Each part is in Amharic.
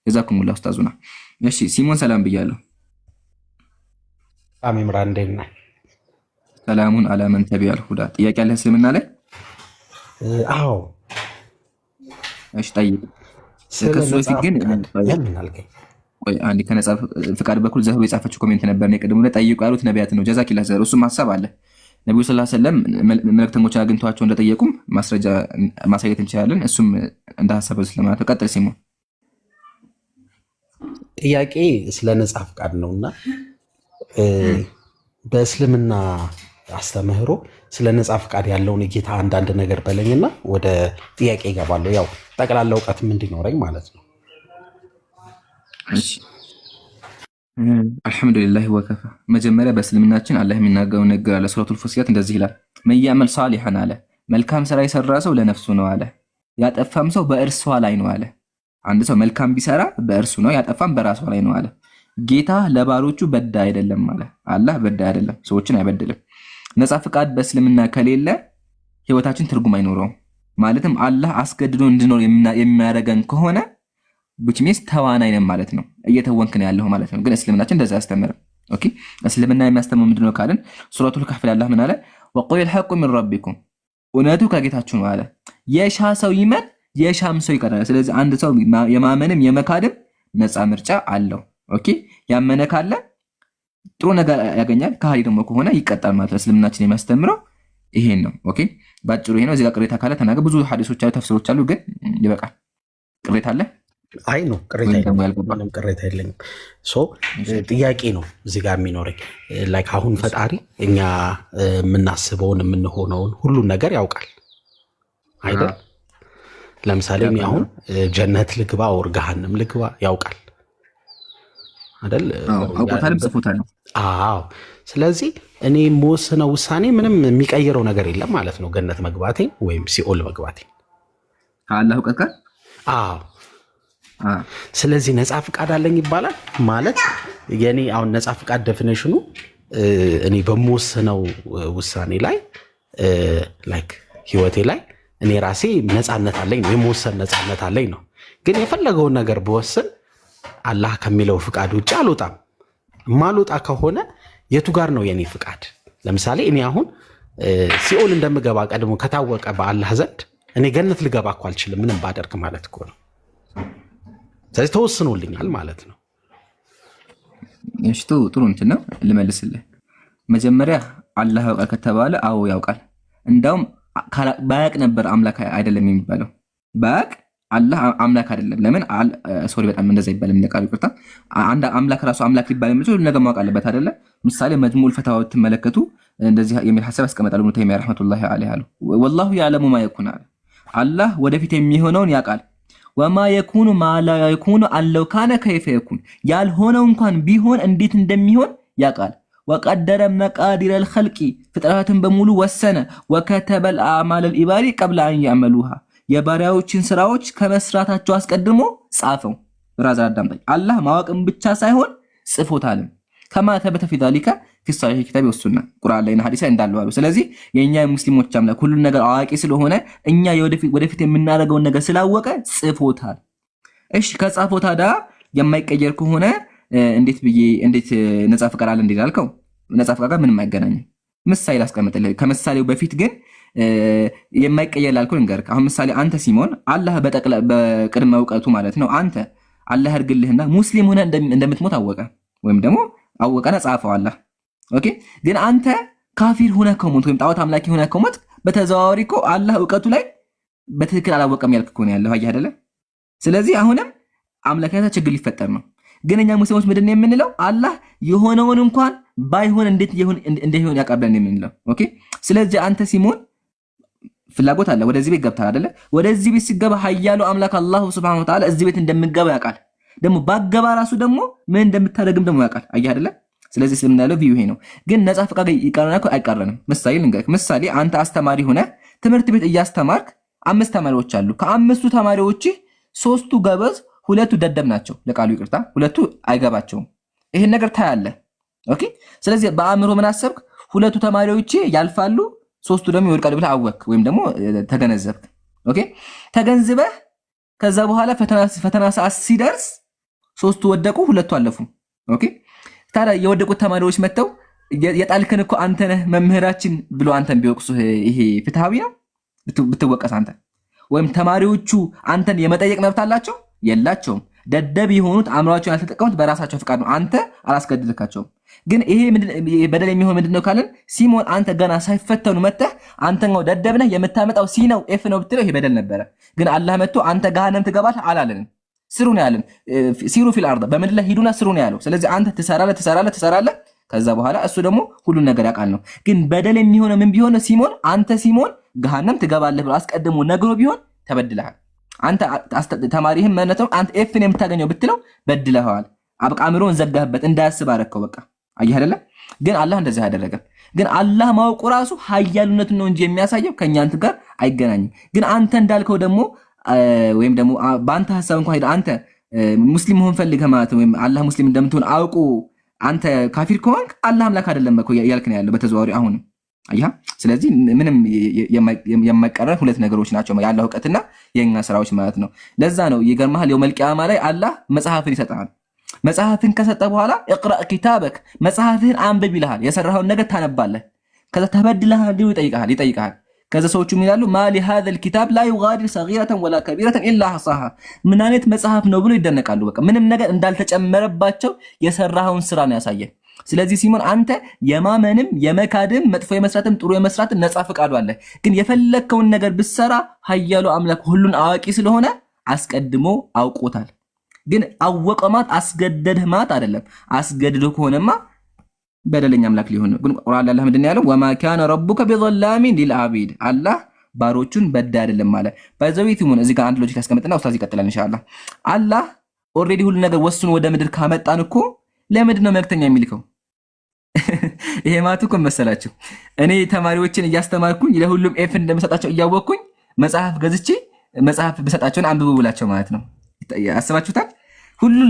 ጀዛኩሙላህ ኡስታዙና። እሺ ሲሞን ሰላም ብያለሁ። ኢምራን እንዴት ነህ? ሰላሙን አላመን ተቢያል ሁዳ። ጥያቄ አለ እስልምና ላይ? አዎ እሺ ጠይቅ። ከሱ በፊት ግን ቆይ አንዴ ከነጻ ፍቃድ በኩል ዘህሩ የጻፈችው ኮሜንት ነበር ነው ቀድሞ ጠይቁ ያሉት ነቢያት ነው። ጀዛኪላህ ዘህሩ። እሱም ሐሳብ አለ ነብዩ ሰለላሁ ዐለይሂ ወሰለም መልእክተኞችን አግኝተዋቸው እንደጠየቁም ማስረጃ ማሳየት እንችላለን። እሱም እንደ ሐሳብ ስለማለት ቀጥል ሲሞን። ጥያቄ ስለ ነጻ ፍቃድ ነውና በእስልምና አስተምህሮ ስለ ነጻ ፍቃድ ያለውን ጌታ አንዳንድ ነገር በለኝና ወደ ጥያቄ ይገባለሁ። ያው ጠቅላላ እውቀትም እንዲኖረኝ ማለት ነው። እሺ አልሐምዱሊላህ ወከፋ። መጀመሪያ በእስልምናችን አላህ የሚናገረው ነገር አለ። ሱረቱል ፉሲላት እንደዚህ ይላል፣ መያመል ሷሊሐን አለ፣ መልካም ስራ የሰራ ሰው ለነፍሱ ነው አለ፣ ያጠፋም ሰው በእርሷ ላይ ነው አለ። አንድ ሰው መልካም ቢሰራ በእርሱ ነው፣ ያጠፋም በራሷ ላይ ነው አለ። ጌታ ለባሮቹ በዳ አይደለም አለ። አላህ በዳ አይደለም፣ ሰዎችን አይበድልም። ነጻ ፍቃድ በእስልምና ከሌለ ህይወታችን ትርጉም አይኖረውም። ማለትም አላህ አስገድዶ እንድኖር የሚያደርገን ከሆነ which means ተዋናይ ነን ማለት ነው፣ እየተወንክ ነው ያለው ማለት ነው። ግን እስልምናችን እንደዛ ያስተምራል። ኦኬ እስልምና የሚያስተምረው ምንድነው ካልን ሱረቱል ከህፍ ላይ አላህ ምን አለ? ወቁል ሐቁ ሚን ረቢኩም፣ እውነቱ ከጌታችሁ ነው አለ። የሻ ሰው ይመን የሻም ሰው ይቀራል። ስለዚህ አንድ ሰው የማመንም የመካድም ነጻ ምርጫ አለው። ኦኬ ያመነ ካለ ጥሩ ነገር ያገኛል፣ ከሃዲ ደግሞ ከሆነ ይቀጣል ማለት ነው። እስልምናችን የሚያስተምረው ይሄን ነው። ኦኬ ባጭሩ ይሄ ነው። እዚህ ጋር ቅሬታ ካለ ተናገር። ብዙ ሐዲሶች አሉ፣ ተፍሲሮች አሉ፣ ግን ይበቃል። ቅሬታ አለ? አይ ነው ቅሬታ የለኝም። ጥያቄ ነው እዚህ ጋር የሚኖረኝ። ላይክ አሁን ፈጣሪ እኛ የምናስበውን የምንሆነውን ሁሉን ነገር ያውቃል አይደል? ለምሳሌ እኔ አሁን ጀነት ልግባ ወር ገሃነም ልግባ ያውቃል አይደል? አውቃታልም ጽፎታል። አዎ። ስለዚህ እኔ የምወስነው ውሳኔ ምንም የሚቀይረው ነገር የለም ማለት ነው፣ ገነት መግባቴ ወይም ሲኦል መግባቴ ከአላህ እውቀት ጋር። አዎ። ስለዚህ ነጻ ፍቃድ አለኝ ይባላል ማለት የኔ አሁን ነጻ ፍቃድ ዴፊኒሽኑ እኔ በምወስነው ውሳኔ ላይ ላይክ ህይወቴ ላይ እኔ ራሴ ነጻነት አለኝ ነው፣ የመወሰን ነጻነት አለኝ ነው። ግን የፈለገውን ነገር በወስን አላህ ከሚለው ፍቃድ ውጭ አልወጣም። ማልወጣ ከሆነ የቱ ጋር ነው የኔ ፍቃድ? ለምሳሌ እኔ አሁን ሲኦል እንደምገባ ቀድሞ ከታወቀ በአላህ ዘንድ እኔ ገነት ልገባ እኮ አልችልም ምንም ባደርግ ማለት እኮ ነው። ስለዚህ ተወስኖልኛል ማለት ነው። እሺ ጥሩ እንትን ነው ልመልስልህ። መጀመሪያ አላህ ያውቃል ከተባለ አዎ ያውቃል። እንዳውም ባያቅ ነበር አምላክ አይደለም የሚባለው። ባያቅ አላህ አምላክ አይደለም። ለምን ሶሪ በጣም እንደዛ ይባላል። እንደቃል ይቅርታ። አንድ አምላክ ራሱ አምላክ ሊባል የሚችለው ነገር ማወቅ አለበት አይደለ? ምሳሌ መጅሙዕ ፈታዋ ተመለከቱ እንደዚህ የሚል ሐሳብ ያስቀምጣሉ። ኢብኑ ተይሚያ ረህመቱላሂ ዐለይሂ አሉ ወላሁ ያዕለሙ ማ የኩን አለ። አላህ ወደፊት የሚሆነውን ያውቃል። ወማ የኩኑ ማ ላ የኩኑ አለው ካነ ከይፈ የኩን፣ ያልሆነው እንኳን ቢሆን እንዴት እንደሚሆን ያውቃል። ወቀደረ መቃዲረል ኸልቂ፣ ፍጥረታትን በሙሉ ወሰነ። ወከተበል አዕማለል ኢባዲ ቀብለ አን ያዕመሉሃ፣ የባሪያዎችን ስራዎች ከመስራታቸው አስቀድሞ ጻፈው። ራዛ አዳምጠኝ። አላህ ማወቅም ብቻ ሳይሆን ጽፎታልም። ከማ ተበተ ፊ ዛሊከ ፊ ሷሒህ ኪታቢ ወሱና፣ ቁርአን ላይና ሐዲስ ላይ እንዳለው አሉ። ስለዚህ የኛ ሙስሊሞች አምላክ ሁሉን ነገር አዋቂ ስለሆነ እኛ ወደፊት የምናደርገውን ነገር ስላወቀ ጽፎታል። እሺ ከጻፈው ታዲያ የማይቀየር ከሆነ እንዴት ነጻ ፍቃድ አለ እንዳልከው፣ ነጻ ፍቃድ ጋር ምንም አይገናኝም። ምሳሌ አስቀምጥልህ። ከምሳሌው በፊት ግን የማይቀየር ላልከው እንገርክ። አሁን ምሳሌ አንተ ሲሞን አላህ በቅድመ እውቀቱ ማለት ነው አንተ አላህ ያድርግልህና ሙስሊም ሆነ እንደምትሞት አወቀ፣ ወይም ደግሞ አወቀና ጻፈው አላህ። ኦኬ ግን አንተ ካፊር ሆነ ከሞት ወይም ጣዖት አምላኪ ሆነ ከሞት በተዘዋዋሪ እኮ አላህ እውቀቱ ላይ በትክክል አላወቀም ያልክ እኮ ነው ያለው። አየህ አይደለ? ስለዚህ አሁንም አምላካታ ችግር ሊፈጠር ነው። ግን እኛ ሙስሊሞች ምንድነው የምንለው? አላህ የሆነውን እንኳን ባይሆን እንዴት ይሆን ያቀርበን የምንለው። ኦኬ ስለዚህ አንተ ሲሞን ፍላጎት አለ፣ ወደዚህ ቤት ገብታል አይደለ? ወደዚህ ቤት ሲገባ ኃያሉ አምላክ አላሁ ሱብሓነሁ ወተዓላ እዚህ ቤት እንደምገባ ያውቃል። ደግሞ ባገባ ራሱ ደግሞ ምን እንደምታደርግም ደግሞ ያውቃል። አየህ አይደለ? ስለዚህ እስልምና ያለው ቪው ይሄ ነው። ግን ነጻ ፍቃድ ይቀርና አይቀርንም። ምሳሌ ልንገርህ። ምሳሌ አንተ አስተማሪ ሆነ ትምህርት ቤት እያስተማርክ 5 ተማሪዎች አሉ። ከ5ቱ ተማሪዎች 3ቱ ገበዝ፣ 2ቱ ደደብ ናቸው። ለቃሉ ይቅርታ፣ 2ቱ አይገባቸውም። ይሄን ነገር ታያለህ። ኦኬ ስለዚህ በአእምሮ ምን አሰብክ? 2ቱ ተማሪዎች ያልፋሉ፣ 3ቱ ደግሞ ይወድቃሉ ብለህ አወክ ወይም ደግሞ ተገነዘብክ። ኦኬ ተገንዝበህ ከዛ በኋላ ፈተና ሰዓት ሲደርስ ሶስቱ ወደቁ፣ ሁለቱ አለፉ። ኦኬ ታዲያ የወደቁት ተማሪዎች መጥተው የጣልከን እኮ አንተ ነህ መምህራችን ብሎ አንተን ቢወቅሱ ይሄ ፍትሃዊ ነው? ብትወቀስ አንተ ወይም ተማሪዎቹ አንተን የመጠየቅ መብት አላቸው? የላቸውም። ደደብ የሆኑት አእምሯቸውን ያልተጠቀሙት በራሳቸው ፍቃድ ነው። አንተ አላስገድድካቸውም። ግን ይሄ በደል የሚሆን ምንድነው ካለን ሲሞን አንተ ገና ሳይፈተኑ መተህ አንተኛው ደደብ ነህ የምታመጣው ሲ ነው ኤፍ ነው ብትለው ይሄ በደል ነበረ። ግን አላህ መጥቶ አንተ ገሃነም ትገባለህ አላለንም። ስሩ ነው ያለን። ሲሩ ፊል አርድ በምድር ላይ ሂዱና ስሩ ነው ያለው። ስለዚህ አንተ ትሰራለህ። ከዛ በኋላ እሱ ደግሞ ሁሉን ነገር ያውቃል ነው። ግን በደል የሚሆነው ምን ቢሆን ሲሞን አንተ ሲሞን ገሃነም ትገባለህ ብሎ አስቀድሞ ነግሮ ቢሆን ተበድለሃል። አንተ ተማሪህም መነተው አንተ ኤፍን የምታገኘው ብትለው በድለሃል። አብቃምሮን ዘጋህበት እንዳያስብ አረከው። በቃ አየህ አይደለ? ግን አላህ እንደዚህ አደረገም። ግን አላህ ማወቁ ራሱ ኃያሉነቱን ነው እንጂ የሚያሳየው ከኛ አንተ ጋር አይገናኝም። ግን አንተ እንዳልከው ደግሞ ወይም ደግሞ በአንተ ሐሳብ እንኳን ሄደ አንተ ሙስሊም መሆን ፈልገህ ማለት ወይም አላህ ሙስሊም እንደምትሆን አውቁ አንተ ካፊር ከሆንክ አላህ አምላክ አይደለም እኮ ያልክ ነው ያለው በተዘዋዋሪ አሁን አያ። ስለዚህ ምንም የማይቀረን ሁለት ነገሮች ናቸው ያለው ዕውቀትና የኛ ስራዎች ማለት ነው። ለዛ ነው ይገርምሃል የውመል ቂያማ ላይ አላህ መጽሐፍን ይሰጣል። መጽሐፍን ከሰጠ በኋላ اقرأ كتابك መጽሐፍህን አንብብ ይልሃል። የሰራኸውን ነገር ታነባለህ። ከዛ ተበድለሃል ሊው ይጠይቃል። ከዛ ሰዎቹ ይላሉ ማሊ هذا الكتاب لا يغادر صغيرة ولا كبيرة الا حصاها ምን አይነት መጽሐፍ ነው ብሎ ይደነቃሉ። በቃ ምንም ነገር እንዳልተጨመረባቸው የሰራኸውን ስራ ነው ያሳየ። ስለዚህ ሲሞን አንተ የማመንም የመካድም መጥፎ የመስራትም ጥሩ የመስራትም ነፃ ፍቃዱ አለ። ግን የፈለከውን ነገር ብትሰራ ኃያሉ አምላክ ሁሉን አዋቂ ስለሆነ አስቀድሞ አውቆታል። ግን አወቀማት አስገደድህ ማት አይደለም። አስገድዶ ከሆነማ በደለኛ አምላክ ሊሆን ነው። ግን ቁርአን ላይ አላህ ምንድን ነው ያለው? ወማ ካነ ረቡከ ቢዘላሚን ሊልዓቢድ አላህ ባሮቹን በዳ አይደለም ማለት ባይዘዊት ይሁን። እዚህ ጋር አንድ ሎጂክ ያስቀምጥና ኡስታዝ ይቀጥላል ኢንሻአላህ። አላህ ኦሬዲ ሁሉ ነገር ወስኖ ወደ ምድር ካመጣን እኮ ለምንድን ነው መልእክተኛ የሚልከው? ይሄ ማቱ እኮ መሰላችሁ እኔ ተማሪዎችን እያስተማርኩኝ ለሁሉም ኤፍ እንደምሰጣቸው እያወቅኩኝ መጽሐፍ ገዝቼ መጽሐፍ በሰጣቸውን አንብቡ ብላቸው ማለት ነው። አስባችሁታል?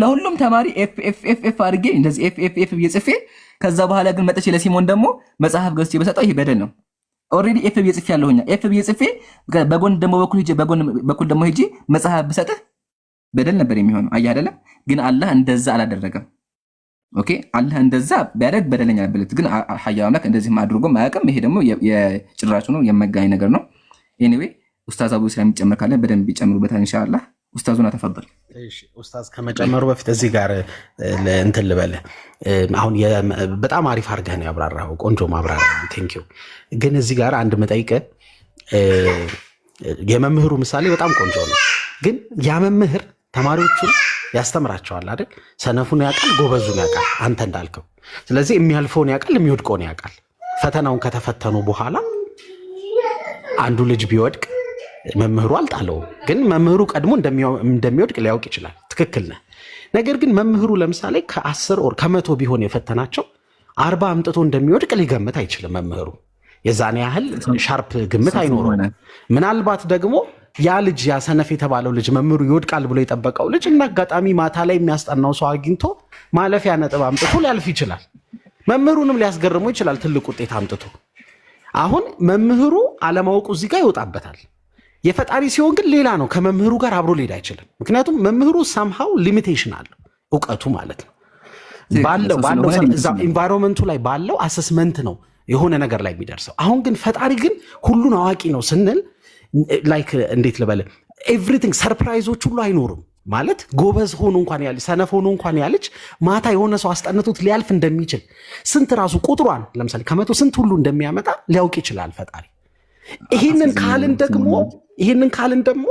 ለሁሉም ተማሪ ኤፍ ኤፍ ኤፍ ኤፍ አድርጌ እንደዚህ ኤፍ ኤፍ ኤፍ እየጽፌ ከዛ በኋላ ግን መጥቼ ለሲሞን ደግሞ መጽሐፍ ገዝቼ በሰጣው ይሄ በደል ነው። ኦሬዲ ኤፍ ብዬ ጽፌ ያለሁኛ ኤፍ ብዬ ጽፌ በጎን ደግሞ በኩል ደግሞ ሄጄ መጽሐፍ ብሰጥህ በደል ነበር የሚሆነው። አየህ አይደለም? ግን አላህ እንደዛ አላደረገም። ኦኬ አላህ እንደዛ ቢያደርግ በደለኛ ነበር። ግን ኃያሉ አምላክ እንደዚህ አድርጎ ማያውቅም። ይሄ ደግሞ የጭራሹ ነው የማይገናኝ ነገር ነው። ኤኒዌይ ኡስታዝ አቡ ኢስላም ይጨመር ካለ በደንብ ይጨምሩበታል ኢንሻአላህ። ኡስታዙና ተፈضل። እሺ ኡስታዝ ከመጨመሩ በፊት እዚህ ጋር እንትን ልበልህ። አሁን በጣም አሪፍ አድርገህ ነው ያብራራው፣ ቆንጆ ማብራሪያ ቴንክ ዩ። ግን እዚህ ጋር አንድ መጠይቅ የመምህሩ ምሳሌ በጣም ቆንጆ ነው። ግን ያ መምህር ተማሪዎቹን ያስተምራቸዋል አይደል? ሰነፉን ያውቃል፣ ጎበዙን ያውቃል፣ አንተ እንዳልከው። ስለዚህ የሚያልፈውን ያውቃል፣ የሚወድቀውን ያውቃል። ፈተናውን ከተፈተኑ በኋላ አንዱ ልጅ ቢወድቅ መምህሩ አልጣለውም። ግን መምህሩ ቀድሞ እንደሚወድቅ ሊያውቅ ይችላል። ትክክል ነህ። ነገር ግን መምህሩ ለምሳሌ ከ10 ወር ከ100 ቢሆን የፈተናቸው 40 አምጥቶ እንደሚወድቅ ሊገምት አይችልም። መምህሩ የዛኔ ያህል ሻርፕ ግምት አይኖረውም። ምናልባት ደግሞ ያ ልጅ ያ ሰነፍ የተባለው ልጅ መምህሩ ይወድቃል ብሎ የጠበቀው ልጅ እና አጋጣሚ ማታ ላይ የሚያስጠናው ሰው አግኝቶ ማለፊያ ነጥብ አምጥቶ ሊያልፍ ይችላል። መምህሩንም ሊያስገርመው ይችላል ትልቅ ውጤት አምጥቶ። አሁን መምህሩ አለማወቁ እዚህ ጋር ይወጣበታል። የፈጣሪ ሲሆን ግን ሌላ ነው። ከመምህሩ ጋር አብሮ ሊሄድ አይችልም። ምክንያቱም መምህሩ ሳምሃው ሊሚቴሽን አለው እውቀቱ ማለት ነው። ባለው ኢንቫይሮንመንቱ ላይ ባለው አሰስመንት ነው የሆነ ነገር ላይ የሚደርሰው። አሁን ግን ፈጣሪ ግን ሁሉን አዋቂ ነው ስንል ላይክ እንዴት ልበል ኤቭሪቲንግ ሰርፕራይዞች ሁሉ አይኖሩም ማለት ጎበዝ ሆኖ እንኳን ያለች ሰነፍ ሆኖ እንኳን ያለች ማታ የሆነ ሰው አስጠንቶት ሊያልፍ እንደሚችል ስንት ራሱ ቁጥሯን ለምሳሌ ከመቶ ስንት ሁሉ እንደሚያመጣ ሊያውቅ ይችላል ፈጣሪ። ይሄንን ካልን ደግሞ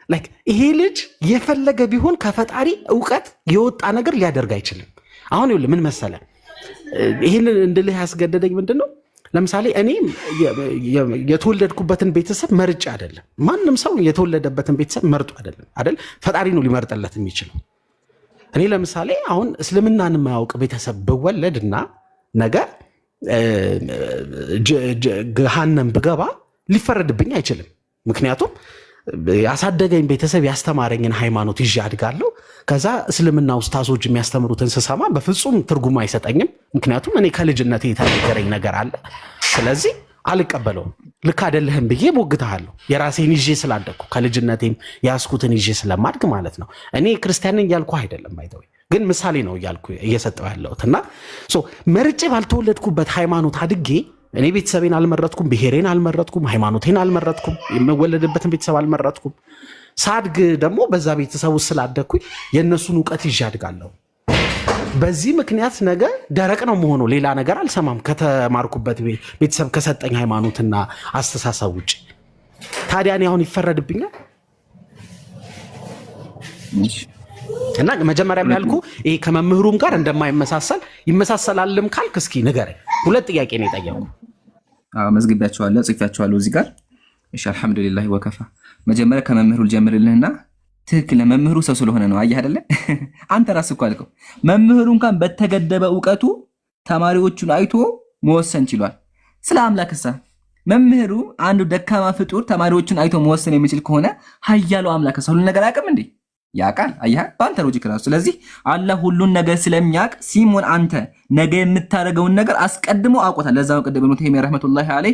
ላይክ ይሄ ልጅ የፈለገ ቢሆን ከፈጣሪ እውቀት የወጣ ነገር ሊያደርግ አይችልም። አሁን ይኸውልህ ምን መሰለህ ይሄንን እንድልህ ያስገደደኝ ምንድነው? ለምሳሌ እኔ የተወለድኩበትን ቤተሰብ መርጬ አይደለም። ማንም ሰው የተወለደበትን ቤተሰብ መርጦ አይደል? ፈጣሪ ነው ሊመርጥለት የሚችለው። እኔ ለምሳሌ አሁን እስልምናን የማያውቅ ቤተሰብ ብወለድና ነገ ገሃነም ብገባ ሊፈረድብኝ አይችልም። ምክንያቱም ያሳደገኝ ቤተሰብ ያስተማረኝን ሃይማኖት ይዤ አድጋለሁ። ከዛ እስልምና ኡስታዞች የሚያስተምሩትን ስሰማ በፍጹም ትርጉም አይሰጠኝም። ምክንያቱም እኔ ከልጅነቴ የተነገረኝ ነገር አለ። ስለዚህ አልቀበለውም። ልክ አይደለህም ብዬ ሞግተሃለሁ። የራሴን ይዤ ስላደግኩ ከልጅነቴም ያስኩትን ይዤ ስለማድግ ማለት ነው። እኔ ክርስቲያን ነኝ ያልኩህ አይደለም ባይተው፣ ግን ምሳሌ ነው እያልኩ እየሰጠው ያለሁት እና መርጬ ባልተወለድኩበት ሃይማኖት አድጌ እኔ ቤተሰቤን አልመረጥኩም፣ ብሔሬን አልመረጥኩም፣ ሃይማኖቴን አልመረጥኩም፣ የምወለድበትን ቤተሰብ አልመረጥኩም። ሳድግ ደግሞ በዛ ቤተሰብ ውስጥ ስላደግኩኝ የእነሱን እውቀት ይዤ አድጋለሁ። በዚህ ምክንያት ነገ ደረቅ ነው መሆኑ ሌላ ነገር አልሰማም ከተማርኩበት ቤተሰብ ከሰጠኝ ሃይማኖትና አስተሳሰብ ውጭ። ታዲያ እኔ አሁን ይፈረድብኛል? እና መጀመሪያ ያልኩ ይሄ ከመምህሩም ጋር እንደማይመሳሰል ይመሳሰላልም ካልክ እስኪ ንገረኝ። ሁለት ጥያቄ ነው የጠየቁ። መዝግቢያቸዋለሁ፣ ጽፌያቸዋለሁ እዚህ ጋር። እሺ አልሐምዱሊላህ ወከፋ። መጀመሪያ ከመምህሩ ልጀምርልህና ትክክል መምህሩ ሰው ስለሆነ ነው። አየህ አይደለ? አንተ ራስህ እኮ አልከው መምህሩ እንኳን በተገደበ ዕውቀቱ ተማሪዎቹን አይቶ መወሰን ችሏል። ስለ አምላክሳ መምህሩ አንዱ ደካማ ፍጡር ተማሪዎቹን አይቶ መወሰን የሚችል ከሆነ ኃያሉ አምላክሳ ሁሉን ነገር አያውቅም እንዴ? ያውቃል። አየህ በአንተ ሎጂክ ራሱ። ስለዚህ አላህ ሁሉን ነገር ስለሚያውቅ ሲሞን አንተ ነገ የምታደርገውን ነገር አስቀድሞ አውቆታል። ለዛ ነው ቅድም ኢብኑ ተይሚያ ረህመቱላሂ ዐለይሂ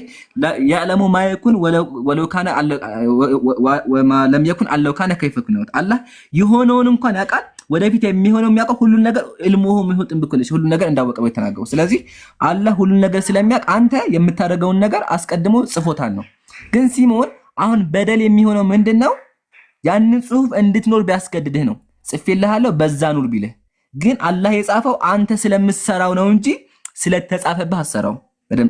ያዕለሙ ማ የኩን ወለው ካነ ወማ ለም የኩን አለው ካነ ከይፈ ኩን። አላህ የሆነውን እንኳን ያውቃል፣ ወደፊት የሚሆነው የሚያውቀው ሁሉን ነገር ኢልሙሁ ሙሂጡን ቢኩሊ ሸይእ ሁሉን ነገር እንዳወቀው የተናገረው። ስለዚህ አላህ ሁሉን ነገር ስለሚያውቅ አንተ የምታደርገውን ነገር አስቀድሞ ጽፎታል ነው። ግን ሲሞን አሁን በደል የሚሆነው ምንድነው? ያንን ጽሁፍ እንድትኖር ቢያስገድድህ ነው። ጽፌልሃለሁ በዛ ኑር ቢልህ ግን አላህ የጻፈው አንተ ስለምትሰራው ነው እንጂ ስለተጻፈብህ አሰራው። በደም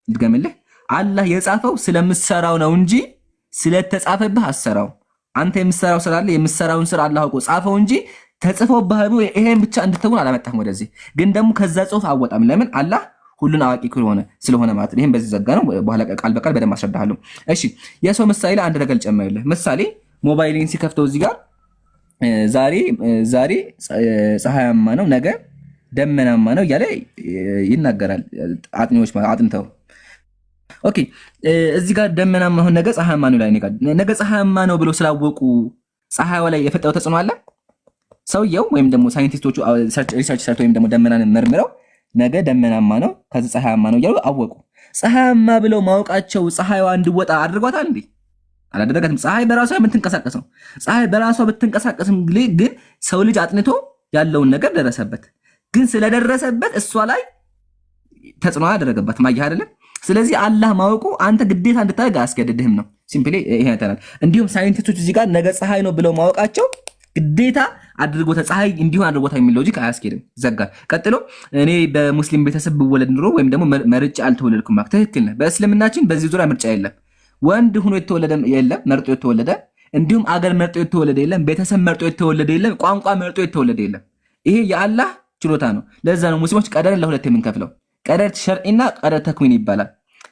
ልገምልህ አላህ የጻፈው ስለምትሰራው ነው እንጂ ስለተጻፈብህ አሰራው። አንተ የምትሰራው ስራ አለ፣ የምትሰራውን ስራ አላህ አውቆ ጻፈው እንጂ ተጽፎብህ ይሄን ብቻ እንድትሆን አላመጣህም ወደዚህ። ግን ደግሞ ከዛ ጽሁፍ አወጣም። ለምን? አላህ ሁሉን አዋቂ ስለሆነ ማለት ነው። ይሄን በዚህ ዘጋ ነው። በኋላ ቃል በቃል በደንብ አስረዳሃለሁ። እሺ የሰው ምሳሌ አንድ ነገር ልጨምርልህ። ምሳሌ ሞባይልን ሲከፍተው እዚህ ጋር ዛሬ ፀሐያማ ነው፣ ነገ ደመናማ ነው እያለ ይናገራል። አጥኚዎች አጥንተው ኦኬ እዚህ ጋር ደመናማ ነው፣ ነገ ፀሐያማ ነው ይላል። ነገ ፀሐያማ ነው ብሎ ስላወቁ ፀሐይዋ ላይ የፈጠረው ተጽዕኖ አለ። ሰውየው ወይም ደግሞ ሳይንቲስቶቹ ሪሰርች ሰርተው ወይም ደግሞ ደመናን መርምረው ነገ ደመናማ ነው ከዚህ ፀሐያማ ነው እያሉ አወቁ። ፀሐያማ ብለው ማወቃቸው ፀሐይዋ እንድወጣ አድርጓታል እንዴ? አላደረጋትም። ፀሐይ በራሷ የምትንቀሳቀስ ነው። ፀሐይ በራሷ ብትንቀሳቀስም ግን ሰው ልጅ አጥንቶ ያለውን ነገር ደረሰበት። ግን ስለደረሰበት እሷ ላይ ተጽዕኖ ያደረገባት ማየህ አይደለም። ስለዚህ አላህ ማወቁ አንተ ግዴታ እንድታደርግ አያስገድድህም ነው። ሲምፕሊ ይሄ ተናል። እንዲሁም ሳይንቲስቶች እዚህ ጋር ነገ ፀሐይ ነው ብለው ማወቃቸው ግዴታ አድርጎታ ፀሐይ እንዲሆን አድርጎታ የሚል ሎጂክ አያስኬድም። ዘጋል። ቀጥሎ እኔ በሙስሊም ቤተሰብ ብወለድ ኑሮ ወይም ደግሞ መርጬ አልተወለድኩም ማለት ትክክል ነህ። በእስልምናችን በዚህ ዙሪያ ምርጫ የለም። ወንድ ሆኖ የተወለደ የለም፣ መርጦ የተወለደ እንዲሁም አገር መርጦ የተወለደ የለም፣ ቤተሰብ መርጦ የተወለደ የለም፣ ቋንቋ መርጦ የተወለደ የለም። ይሄ የአላህ ችሎታ ነው። ለዛ ነው ሙስሊሞች ቀደርን ለሁለት የምንከፍለው። ቀደር ሸርዒና ቀደር ተክዊን ይባላል።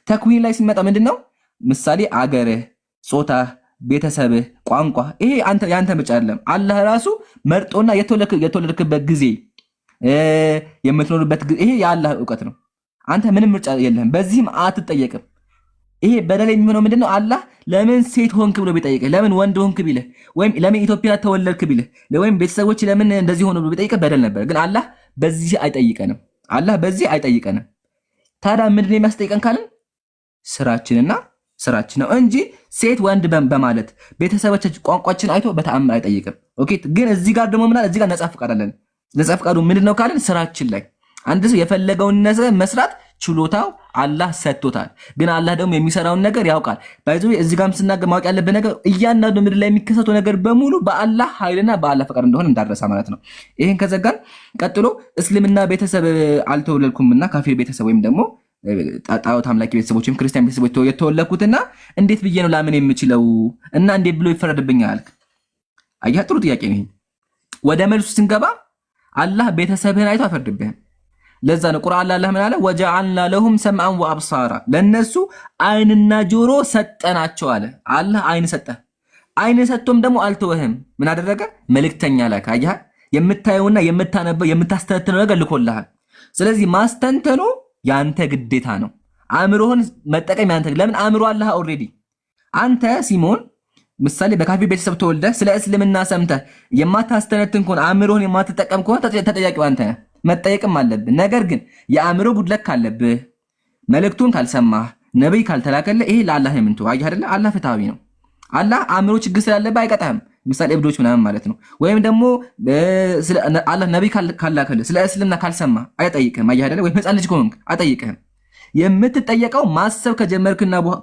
ተክዊን ላይ ስንመጣ ምንድነው? ምሳሌ አገርህ፣ ጾታህ፣ ቤተሰብህ፣ ቋንቋ ይሄ ያንተ ምርጫ አይደለም። አላህ ራሱ መርጦና የተወለድክበት ጊዜ የምትኖርበት ይሄ የአላህ እውቀት ነው። አንተ ምንም ምርጫ የለህም። በዚህም አትጠየቅም። ይሄ በደል የሚሆነው ምንድነው? አላህ ለምን ሴት ሆንክ ብሎ ቢጠይቅህ፣ ለምን ወንድ ሆንክ ቢልህ፣ ወይም ለምን ኢትዮጵያ ተወለድክ ቢልህ፣ ወይም ቤተሰቦች ለምን እንደዚህ ሆኖ ብሎ ቢጠይቅህ በደል ነበር። ግን አላህ በዚህ አይጠይቀንም። አላህ በዚህ አይጠይቀንም። ታዲያ ምንድነው የሚያስጠይቀን ካልን ስራችን ነው እንጂ ሴት ወንድ በማለት ቤተሰቦቻችን ቋንቋችን አይቶ በተአምር አይጠይቅም። ኦኬ። ግን እዚህ ጋር ደግሞ ምናል? እዚህ ጋር ነፃ ፍቃድ አለን። ነፃ ፍቃዱ ምንድነው ካልን ስራችን ላይ አንድ ሰው የፈለገውን ነገር መስራት ችሎታው አላህ ሰጥቶታል። ግን አላህ ደግሞ የሚሰራውን ነገር ያውቃል። ባይዞ እዚህ ጋርም ስናገር ማወቅ ያለብን ነገር እያንዳንዱ ምድር ላይ የሚከሰተው ነገር በሙሉ በአላህ ኃይልና በአላህ ፈቃድ እንደሆነ እንዳረሳ ማለት ነው። ይሄን ከዘጋን ቀጥሎ እስልምና ቤተሰብ አልተወለድኩምና ካፊር ቤተሰብ ወይም ደግሞ ጣዖት አምላኪ ቤተሰቦች ወይም ክርስቲያን ቤተሰቦች የተወለድኩትና እንዴት ብዬ ነው ላምን የምችለው እና እንዴት ብሎ ይፈረድብኛል አልክ? አየህ ጥሩ ጥያቄ ነው። ወደ መልሱ ስንገባ አላህ ቤተሰብህን አይቶ አይፈርድብህም። ለዛ ነው ቁርአን ላይ አላህ ምን አለ? ወጀዐልና ለሁም ሰምዐን ወአብሳራ ለነሱ አይንና ጆሮ ሰጠናቸው አለ። አላህ አይን ሰጠ። አይን ሰጥቶም ደግሞ አልተወህም። ምን አደረገ? መልእክተኛ ላከ። አየህ የምታየውና የምታነበው የምታስተነትነው ነገር ልኮልሃል። ስለዚህ ማስተንተኑ ያንተ ግዴታ ነው። አእምሮህን መጠቀም ያንተ። ለምን አእምሮ አላህ ኦልሬዲ አንተ ሲሞን ምሳሌ በካፊር ቤተሰብ ተወልደህ ስለ እስልምና ሰምተህ የማታስተነትን ከሆነ አእምሮህን የማትጠቀም ከሆነ ተጠያቂው አንተ ነህ። መጠየቅም አለብህ። ነገር ግን የአእምሮ ጉድለት ካለብህ መልእክቱን ካልሰማህ ነብይ ካልተላከልህ ይሄ ለአላህ የምንተው። አየህ አይደለ? አላህ ፍትሃዊ ነው። አላህ አእምሮ ችግር ስላለብህ አይቀጣህም። ምሳሌ እብዶች ምናምን ማለት ነው። ወይም ደግሞ ስለ አላህ ነብይ ካላከልህ ስለ እስልምና ካልሰማ አይጠይቅህም። አየህ አይደለ? ወይም ህፃን ልጅ ከሆንክ አይጠይቅህም። የምትጠየቀው ማሰብ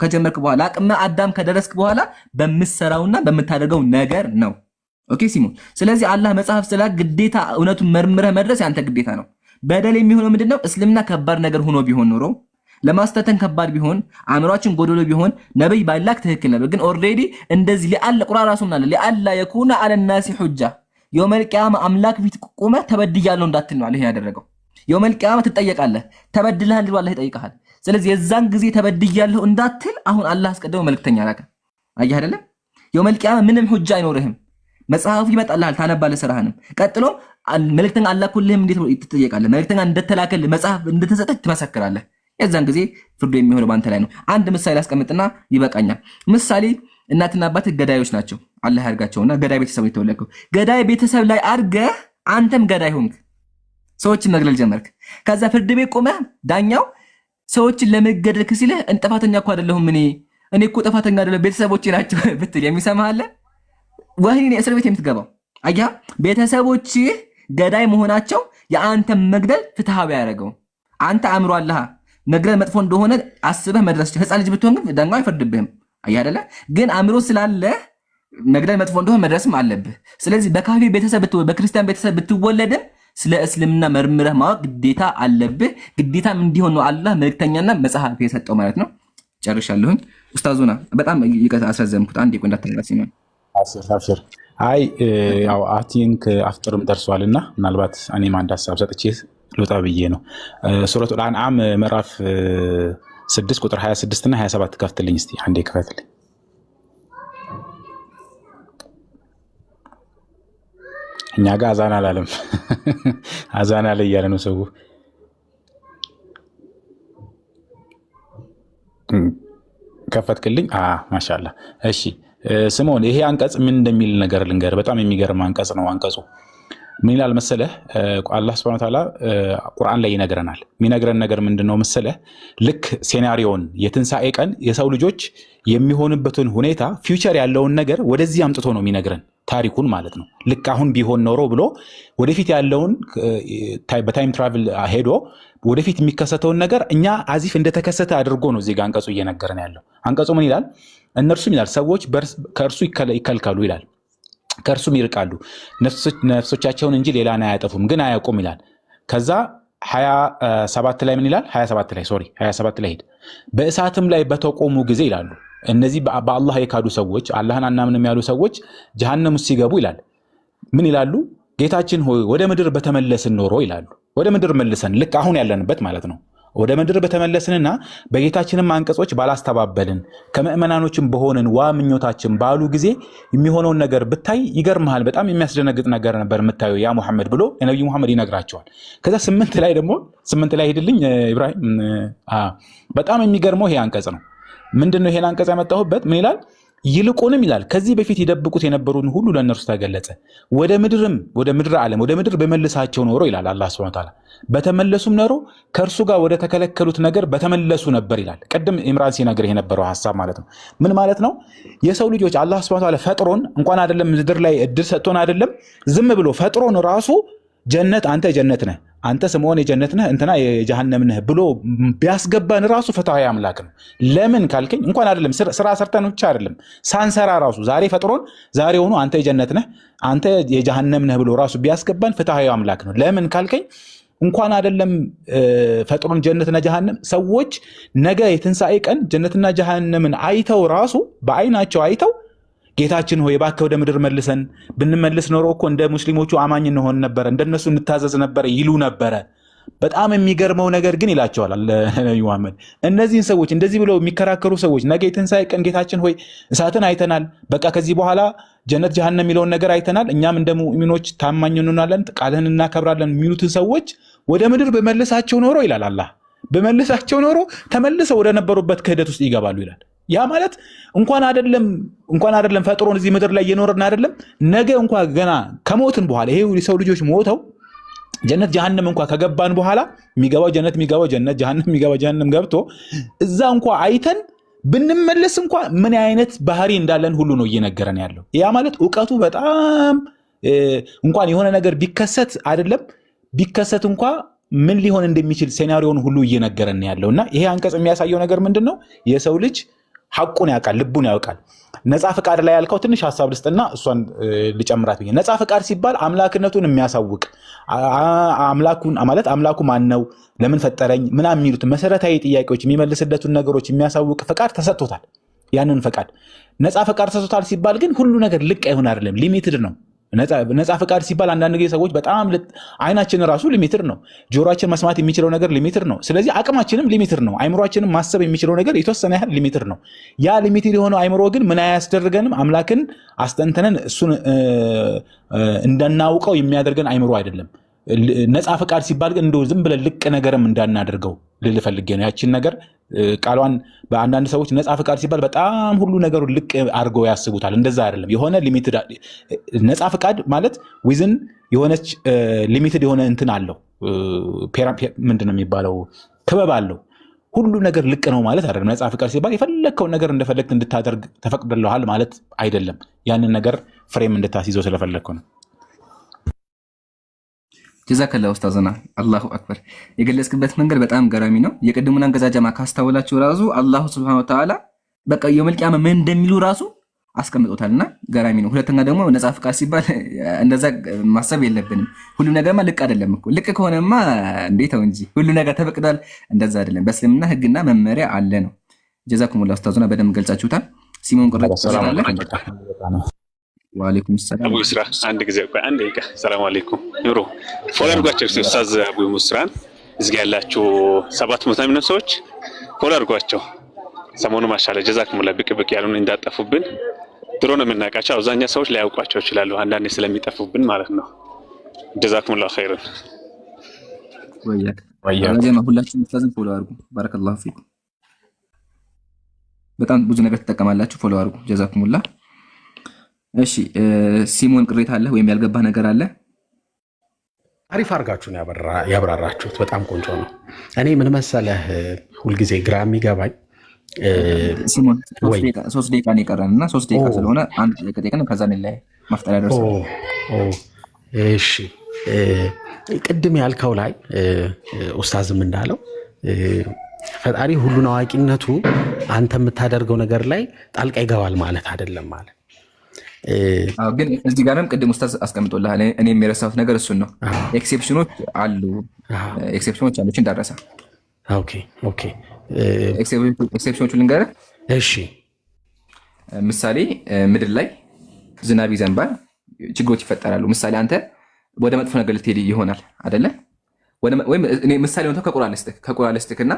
ከጀመርክ በኋላ አቅመ አዳም ከደረስክ በኋላ በምትሰራውና በምታደርገው ነገር ነው። ኦኬ ሲሞን። ስለዚህ አላህ መጽሐፍ ስላ ግዴታ እውነቱን መርምረህ መድረስ ያንተ ግዴታ ነው። በደል የሚሆነው ምንድነው? እስልምና ከባድ ነገር ሆኖ ቢሆን ኖሮ ለማስተተን ከባድ ቢሆን አእምሯችን ጎዶሎ ቢሆን ነብይ ባላክ ትክክል ነበር። ግን ኦልሬዲ እንደዚህ ለአለ ቁርአን ራሱ ምናለ ለአላ የኩና አለ الناس ሁጃ የውመል ቂያማ አምላክ ፊት ቆመ ተበድያለሁ እንዳትል ነው አላህ ያደረገው። የውመል ቂያማ ትጠየቃለህ፣ ተበድለሃል ብሎ አላህ ይጠይቃል። ስለዚህ የዛን ጊዜ ተበድያለሁ እንዳትል አሁን አላህ አስቀድሞ መልእክተኛ ላከ። አየህ አይደለም? የውመል ቂያማ ምንም ሁጃ አይኖርህም። መጽሐፉ ይመጣልሃል፣ ታነባለህ ስራህንም። ቀጥሎ መልእክተኛ አላኩልህም እንዴት ትጠየቃለህ? መልእክተኛ እንደተላከልህ መጽሐፍ እንደተሰጠህ ትመሰክራለህ። የዛን ጊዜ ፍርዱ የሚሆነው ባንተ ላይ ነው። አንድ ምሳሌ አስቀምጥና ይበቃኛል። ምሳሌ እናትና አባትህ ገዳዮች ናቸው፣ አላህ ያርጋቸውና ገዳይ ቤተሰብ የተወለድከው ገዳይ ቤተሰብ ላይ አድርገህ አንተም ገዳይ ሆንክ፣ ሰዎችን መግደል ጀመርክ። ከዛ ፍርድ ቤት ቆመህ ዳኛው ሰዎችን ለመገደል ሲልህ ጥፋተኛ እኮ አይደለሁም እኔ እኮ ጥፋተኛ አይደለም ቤተሰቦቼ ናቸው ብትል የሚሰማህ አለ? ወህኒ እስር ቤት የምትገባው አያ ቤተሰቦች ገዳይ መሆናቸው የአንተም መግደል ፍትሃዊ ያደረገው። አንተ አእምሮ አለህ መግደል መጥፎ እንደሆነ አስበህ መድረስ ህፃን ልጅ ብትሆን ግን ዳኛው አይፈርድብህም። አየህ አይደለ? ግን አእምሮ ስላለ መግደል መጥፎ እንደሆነ መድረስም አለብህ። ስለዚህ በካፊር ቤተሰብ በክርስቲያን ቤተሰብ ብትወለድም ስለ እስልምና መርምረህ ማወቅ ግዴታ አለብህ። ግዴታም እንዲሆን ነው አላህ መልእክተኛና መጽሐፍ የሰጠው ማለት ነው። ጨርሻለሁኝ። ኡስታዙና በጣም ይቀጥ አስረዘምኩት። አንድ ይቆይ እንዳትረጋሲ ነው። አብሽር አይ ያው አቲንክ አፍጥርም ደርሷልና ምናልባት እኔም አንድ ሀሳብ ሰጥቼ ልውጣ ብዬ ነው። ሱረቱል አንዓም ምዕራፍ 6 ቁጥር 26 እና 27 ከፍትልኝ እስቲ አንዴ ክፈትልኝ። እኛ ጋር አዛና አላለም አዛና ላይ ያለ ነው ሰው። ከፈትክልኝ? ማሻአላ። እሺ ስምዖን፣ ይሄ አንቀጽ ምን እንደሚል ነገር ልንገር። በጣም የሚገርም አንቀጽ ነው። አንቀጹ ምን ይላል መሰለህ? አላህ ሱብሓነሁ ወተዓላ ቁርአን ላይ ይነግረናል። የሚነግረን ነገር ምንድነው መሰለህ? ልክ ሴናሪዮን የትንሣኤ ቀን የሰው ልጆች የሚሆንበትን ሁኔታ ፊውቸር ያለውን ነገር ወደዚህ አምጥቶ ነው የሚነግረን፣ ታሪኩን ማለት ነው። ልክ አሁን ቢሆን ኖሮ ብሎ ወደፊት ያለውን በታይም ትራቭል ሄዶ ወደፊት የሚከሰተውን ነገር እኛ አዚፍ እንደተከሰተ አድርጎ ነው እዚህ ጋር አንቀጹ እየነገረን ያለው። አንቀጹ ምን ይላል? እነርሱም ይላል ሰዎች ከእርሱ ይከልካሉ ይላል፣ ከእርሱም ይርቃሉ፣ ነፍሶቻቸውን እንጂ ሌላን አያጠፉም ግን አያውቁም ይላል። ከዛ 27 ላይ ምን ይላል? 27 ላይ ሄድ በእሳትም ላይ በተቆሙ ጊዜ ይላሉ። እነዚህ በአላህ የካዱ ሰዎች አላህን አናምንም ያሉ ሰዎች ጀሃነም ውስጥ ሲገቡ ይላል ምን ይላሉ? ጌታችን ሆይ ወደ ምድር በተመለስን ኖሮ ይላሉ። ወደ ምድር መልሰን ልክ አሁን ያለንበት ማለት ነው። ወደ ምድር በተመለስንና በጌታችንም አንቀጾች ባላስተባበልን ከምእመናኖችም በሆንን ምኞታችን ባሉ ጊዜ የሚሆነውን ነገር ብታይ ይገርምሃል፣ በጣም የሚያስደነግጥ ነገር ነበር የምታየው ያ ሙሐመድ ብሎ የነብዩ ሙሐመድ ይነግራቸዋል። ከዛ 8 ላይ ደግሞ 8 ላይ ሄድልኝ ኢብራሂም። በጣም የሚገርመው ይሄ አንቀጽ ነው። ምንድነው ይሄን አንቀጽ ያመጣሁበት? ምን ይላል? ይልቁንም ይላል ከዚህ በፊት ይደብቁት የነበሩን ሁሉ ለእነርሱ ተገለጸ፣ ወደ ምድር ዓለም ወደ ምድር በመልሳቸው ኖሮ ይላል አላህ ሱብሓነሁ ወተዓላ። በተመለሱም ኖሮ ከእርሱ ጋር ወደ ተከለከሉት ነገር በተመለሱ ነበር ይላል። ቅድም ኢምራን ሲነግር የነበረው ሐሳብ ማለት ነው። ምን ማለት ነው? የሰው ልጆች አላህ ሱብሓነሁ ወተዓላ ፈጥሮን እንኳን አይደለም ምድር ላይ እድል ሰጥቶን አይደለም ዝም ብሎ ፈጥሮን ራሱ ጀነት አንተ ጀነት ነህ፣ አንተ ስምዖን የጀነት ነህ፣ እንትና የጀሃነም ነህ ብሎ ቢያስገባን ራሱ ፍትሃዊ አምላክ ነው። ለምን ካልከኝ እንኳን አይደለም ስራ ሰርተን ብቻ አይደለም ሳንሰራ ራሱ ዛሬ ፈጥሮን ዛሬ ሆኖ አንተ የጀነት ነህ፣ አንተ የጀሃነም ነህ ብሎ ራሱ ቢያስገባን ፍትሃዊ አምላክ ነው። ለምን ካልከኝ እንኳን አይደለም ፈጥሮን ጀነትና ጀሃነም ሰዎች ነገ የትንሣኤ ቀን ጀነትና ጀሃነምን አይተው ራሱ በአይናቸው አይተው ጌታችን ሆይ እባክህ ወደ ምድር መልሰን፣ ብንመልስ ኖሮ እኮ እንደ ሙስሊሞቹ አማኝ እንሆን ነበር፣ እንደነሱ እንታዘዝ ነበር ይሉ ነበረ። በጣም የሚገርመው ነገር ግን ይላቸዋል ነብዩ መሐመድ እነዚህን ሰዎች እንደዚህ ብለው የሚከራከሩ ሰዎች ነገ የትንሣኤ ቀን ጌታችን ሆይ እሳትን አይተናል፣ በቃ ከዚህ በኋላ ጀነት ጀሃነም የሚለውን ነገር አይተናል፣ እኛም እንደ ሙእሚኖች ታማኝ እንሆናለን፣ ቃልህን እናከብራለን የሚሉትን ሰዎች ወደ ምድር በመልሳቸው ኖሮ ይላል አላህ፣ በመልሳቸው ኖሮ ተመልሰው ወደ ነበሩበት ክህደት ውስጥ ይገባሉ ይላል። ያ ማለት እንኳን አይደለም ፈጥሮን እዚህ ምድር ላይ እየኖርን አይደለም ነገ እንኳን ገና ከሞትን በኋላ ይሄ ሰው ልጆች ሞተው ጀነት ጀሃነም እንኳን ከገባን በኋላ የሚገባው ጀነት የሚገባው ጀነት ጀሃነም የሚገባው ጀሃነም ገብቶ እዛ እንኳን አይተን ብንመለስ እንኳ ምን አይነት ባህሪ እንዳለን ሁሉ ነው እየነገረን ያለው። ያ ማለት ዕውቀቱ በጣም እንኳን የሆነ ነገር ቢከሰት አይደለም ቢከሰት እንኳ ምን ሊሆን እንደሚችል ሴናሪዮን ሁሉ እየነገረን ያለውና ይሄ አንቀጽ የሚያሳየው ነገር ምንድነው? የሰው ልጅ ሐቁን ያውቃል፣ ልቡን ያውቃል። ነፃ ፍቃድ ላይ ያልከው ትንሽ ሐሳብ ልስጥና እሷን ልጨምራት ብዬ። ነፃ ፍቃድ ሲባል አምላክነቱን የሚያሳውቅ አምላኩን ማለት አምላኩ ማን ነው፣ ለምን ፈጠረኝ ምናምን የሚሉት መሰረታዊ ጥያቄዎች የሚመልስለቱን ነገሮች የሚያሳውቅ ፍቃድ ተሰጥቶታል። ያንን ፍቃድ ነፃ ፍቃድ ተሰጥቶታል ሲባል ግን ሁሉ ነገር ልቅ አይሆን አይደለም፣ ሊሚትድ ነው። ነፃ ፍቃድ ሲባል አንዳንድ ጊዜ ሰዎች በጣም አይናችን ራሱ ሊሚትድ ነው፣ ጆሮአችን መስማት የሚችለው ነገር ሊሚትድ ነው። ስለዚህ አቅማችንም ሊሚትድ ነው፣ አይምሮአችንም ማሰብ የሚችለው ነገር የተወሰነ ያህል ሊሚትድ ነው። ያ ሊሚትድ የሆነው አይምሮ ግን ምን አያስደርገንም? አምላክን አስተንተነን እሱን እንዳናውቀው የሚያደርገን አይምሮ አይደለም። ነፃ ፍቃድ ሲባል ግን እንደው ዝም ብለን ልቅ ነገርም እንዳናደርገው ልልፈልጌ ነው። ያችን ነገር ቃሏን በአንዳንድ ሰዎች ነፃ ፍቃድ ሲባል በጣም ሁሉ ነገሩ ልቅ አድርገው ያስቡታል። እንደዛ አይደለም። የሆነ ሊሚትድ ነፃ ፍቃድ ማለት ዊዝን የሆነች ሊሚትድ የሆነ እንትን አለው። ምንድነው የሚባለው? ክበብ አለው። ሁሉ ነገር ልቅ ነው ማለት አይደለም። ነፃ ፍቃድ ሲባል የፈለግከውን ነገር እንደፈለግት እንድታደርግ ተፈቅዶልሃል ማለት አይደለም። ያንን ነገር ፍሬም እንድታስይዘው ስለፈለግከው ነው። ጀዛከላ ኡስታዝና አላሁ አክበር። የገለጽክበት መንገድ በጣም ገራሚ ነው። የቅድሙን አንገዛጀማ ካስተውላችሁ ራሱ አላሁ ሱብሃነሁ ወተዓላ በቃ የውመል ቂያማ ምን እንደሚሉ ራሱ አስቀምጦታልና ገራሚ ነው። ሁለተኛ ደግሞ ነፃ ፍቃድ ሲባል እንደዛ ማሰብ የለብንም። ሁሉ ነገርማ ልቅ አይደለም እኮ። ልቅ ከሆነማ እንዴት ነው እንጂ ሁሉ ነገር ተፈቅዷል። እንደዛ አይደለም። በእስልምና ህግና መመሪያ አለ ነው። ጀዛኩሙላህ ኡስታዝና በደንብ ገልጻችሁታል። ሲሞን ቅርብ ተሰላለ ወአለይኩም ሰላም አቡ ይስራ አንድ ጊዜ ቆይ አንድ ደቂቃ። ሰላም አለይኩም ኑሮ ፎሎ አድርጓቸው ኡስታዝ አቡ ይስራን እዚህ ጋር ያላችሁ 700 ምናምን ሰዎች ፎሎ አድርጓቸው። ሰሞኑ ማሻአላ ጀዛኩሙላህ ብቅ ብቅ ያሉን እንዳጠፉብን ድሮ ነው የምናውቃቸው። አብዛኛው ሰዎች ላያውቋቸው ይችላሉ፣ አንዳንዴ ስለሚጠፉብን ማለት ነው። ጀዛኩሙላህ ኸይረን ወያክ ጀማ ሁላችሁም ኡስታዝን ፎሎ አድርጉ። ባረከላሁ ፊኩም። በጣም ብዙ ነገር ትጠቀማላችሁ። ፎሎ አድርጉ። ጀዛኩሙላህ። እሺ ሲሞን ቅሬታ አለ ወይም ያልገባ ነገር አለ? አሪፍ አድርጋችሁን ያብራራችሁት በጣም ቆንጆ ነው። እኔ ምን መሰለህ ሁልጊዜ ግራ የሚገባኝ ሲሞን 3 ደቂቃ ነው የቀረን እና 3 ደቂቃ ስለሆነ አንድ ደቂቃ ጠይቀን ከዛ ላይ ማፍጠሪያ ደርሰናል። እሺ ቅድም ያልከው ላይ ኡስታዝም እንዳለው ፈጣሪ ሁሉን አዋቂነቱ አንተ የምታደርገው ነገር ላይ ጣልቃ ይገባል ማለት አይደለም ማለት ግን እዚህ ጋርም ቅድም ኡስታዝ አስቀምጦልሃል። እኔ የሚረሳሁት ነገር እሱን ነው። ኤክሴፕሽኖች አሉ እንዳረሳ። ኦኬ ኤክሴፕሽኖቹ ልንገርህ። እሺ ምሳሌ ምድር ላይ ዝናብ ይዘንባል፣ ችግሮች ይፈጠራሉ። ምሳሌ አንተ ወደ መጥፎ ነገር ልትሄድ ይሆናል አይደለ? ወይም እኔ ምሳሌ ነው ከቁርአን ልስጥክና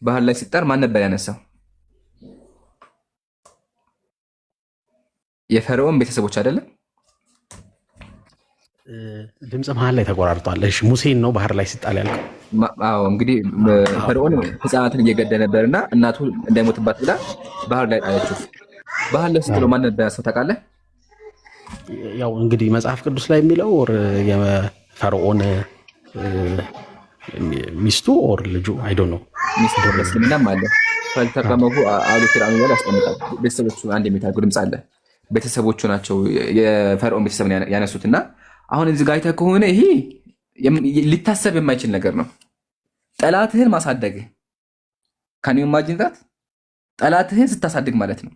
ባህር ላይ ሲጣር ማን ነበር ያነሳው? የፈርዖን ቤተሰቦች አይደለም? ድምጽ መሀል ላይ ተቆራርጧል። እሺ ሙሴን ነው ባህር ላይ ሲጣል ያልከው? አዎ እንግዲህ ፈርዖን ህፃናትን እየገደለ ነበርና እናቱ እንዳይሞትባት ብላ ባህር ላይ ጣለችው። ባህር ላይ ስትጥለው ማን ነበር ያነሳው ታውቃለህ? ያው እንግዲህ መጽሐፍ ቅዱስ ላይ የሚለው የፈርዖን ሚስቱ ኦር ልጁ አይ ዶንት ኖ ሚስቱ ለስልምናም አለ ፈልተቀመሁ አሉ ፊርዓውን ያለ ያስቀምጣል። ቤተሰቦቹ አንድ የሚታጉ ድምጽ አለ። ቤተሰቦቹ ናቸው የፈርዖን ቤተሰብ ያነሱትና አሁን እዚህ ጋር አይተህ ከሆነ ይሄ ሊታሰብ የማይችል ነገር ነው። ጠላትህን ማሳደግ ካን ዩ ኢማጂን ዛት ጠላትህን ስታሳድግ ማለት ነው።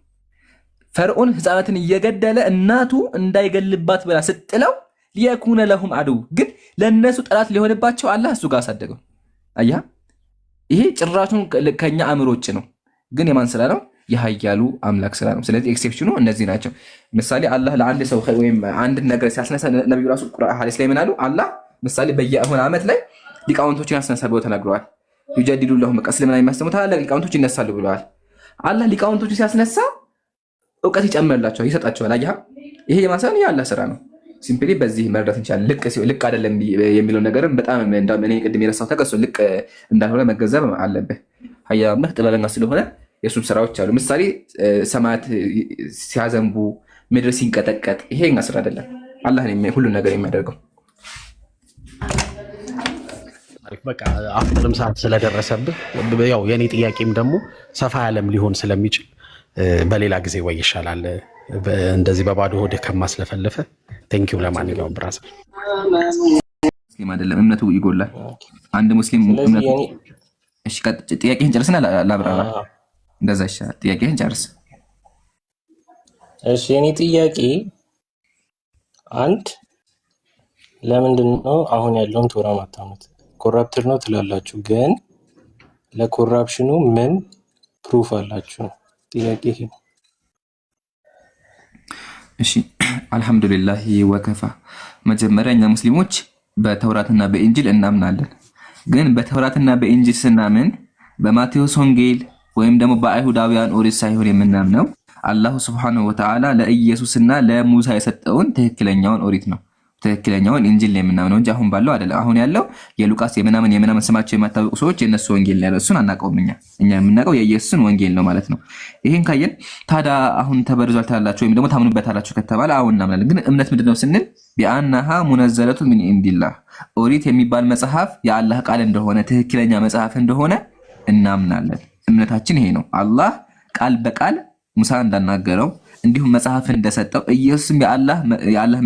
ፈርዖን ህፃናትን እየገደለ እናቱ እንዳይገልባት ብላ ስትጥለው ሊየኩነ ለሁም አድው ግን ለነሱ ጠላት ሊሆንባቸው አላህ እሱ ጋር አሳደገው። አያ ይሄ ጭራሹን ከኛ አእምሮ ውጭ ነው። ግን የማን ስራ ነው? የኃያሉ አምላክ ስራ ነው። ስለዚህ ኤክሴፕሽኑ እነዚህ ናቸው። ምሳሌ አላህ ለአንድ ሰው ወይም አንድ ነገር ሲያስነሳ ነብዩ ራሱ ቁርአን ሐዲስ ላይ ምን አሉ? አላህ ምሳሌ በየአሁን ዓመት ላይ ሊቃውንቶችን ያስነሳል ብለው ተናግረዋል። ይጀዲዱ ለሁም እስልምና የሚያስተምሩ ታላላቅ ሊቃውንቶች ይነሳሉ ብለዋል። አላህ ሊቃውንቶችን ሲያስነሳ እውቀት ይጨምርላቸዋል፣ ይሰጣቸዋል። አያ ይሄ የማን ስራ ነው? የአላህ ስራ ነው። ሲምፕሊ በዚህ መረዳት እንችላለን። ልቅ አይደለም የሚለው ነገርም በጣም እኔ ቅድም የረሳሁት ነገር እሱ ልቅ እንዳልሆነ መገንዘብ አለብህ። ኃያል አምላክ ጥበበኛ ስለሆነ የእሱም ስራዎች አሉ። ምሳሌ ሰማያት ሲያዘንቡ፣ ምድር ሲንቀጠቀጥ ይሄ እኛ ስራ አይደለም። አላህ ሁሉን ነገር የሚያደርገው በቃ አፍጥርም ሰዓት ስለደረሰብህ ያው የኔ ጥያቄም ደግሞ ሰፋ ያለም ሊሆን ስለሚችል በሌላ ጊዜ ወይ ይሻላል እንደዚህ በባዶ ሆድ ከማስለፈለፈ። ቴንኪው። ለማንኛውም ብራዘር ሙስሊም አይደለም እምነቱ ይጎላል። አንድ ሙስሊም እምነቱ እሺ፣ ጥያቄህን ጨርስና ላብራራ። እንደዛ ይሻላል። ጥያቄህን ጨርስ። እሺ፣ የኔ ጥያቄ አንድ ለምንድን ነው አሁን ያለውን ቶራ ማታሙት? ኮራፕትድ ነው ትላላችሁ፣ ግን ለኮራፕሽኑ ምን ፕሩፍ አላችሁ? ጥያቄ ይሄ ነው። እሺ አልሐምዱሊላህ ወከፋ። መጀመሪያ እኛ ሙስሊሞች በተውራትና በኢንጂል እናምናለን። ግን በተውራትና በኢንጂል ስናምን በማቴዎስ ወንጌል ወይም ደግሞ በአይሁዳውያን ኦሪት ሳይሆን የምናምነው አላሁ ስብሐነሁ ወተዓላ ለኢየሱስና ለሙሳ የሰጠውን ትክክለኛውን ኦሪት ነው፣ ትክክለኛውን ኢንጂል ነው የምናምነው እንጂ አሁን ባለው አይደለም። አሁን ያለው የሉቃስ የምናምን ስማቸው የማታወቁ ሰዎች የነሱ ወንጌል ነው ያለው፣ እሱን አናውቀውም። እኛ የምናውቀው የኢየሱስን ወንጌል ነው ማለት ነው። ይሄን ካየን ታዲያ አሁን ተበርዟል ታላላችሁ ወይም ደግሞ ታምኑበታላችሁ ከተባለ አሁን እናምናለን። ግን እምነት ምንድነው ስንል ቢአናሃ ሙነዘለቱ ሚን ኢንዲላህ ኦሪት የሚባል መጽሐፍ የአላህ ቃል እንደሆነ ትክክለኛ መጽሐፍ እንደሆነ እናምናለን። እምነታችን ይሄ ነው። አላህ ቃል በቃል ሙሳ እንዳናገረው እንዲሁም መጽሐፍ እንደሰጠው ኢየሱስም የአላህ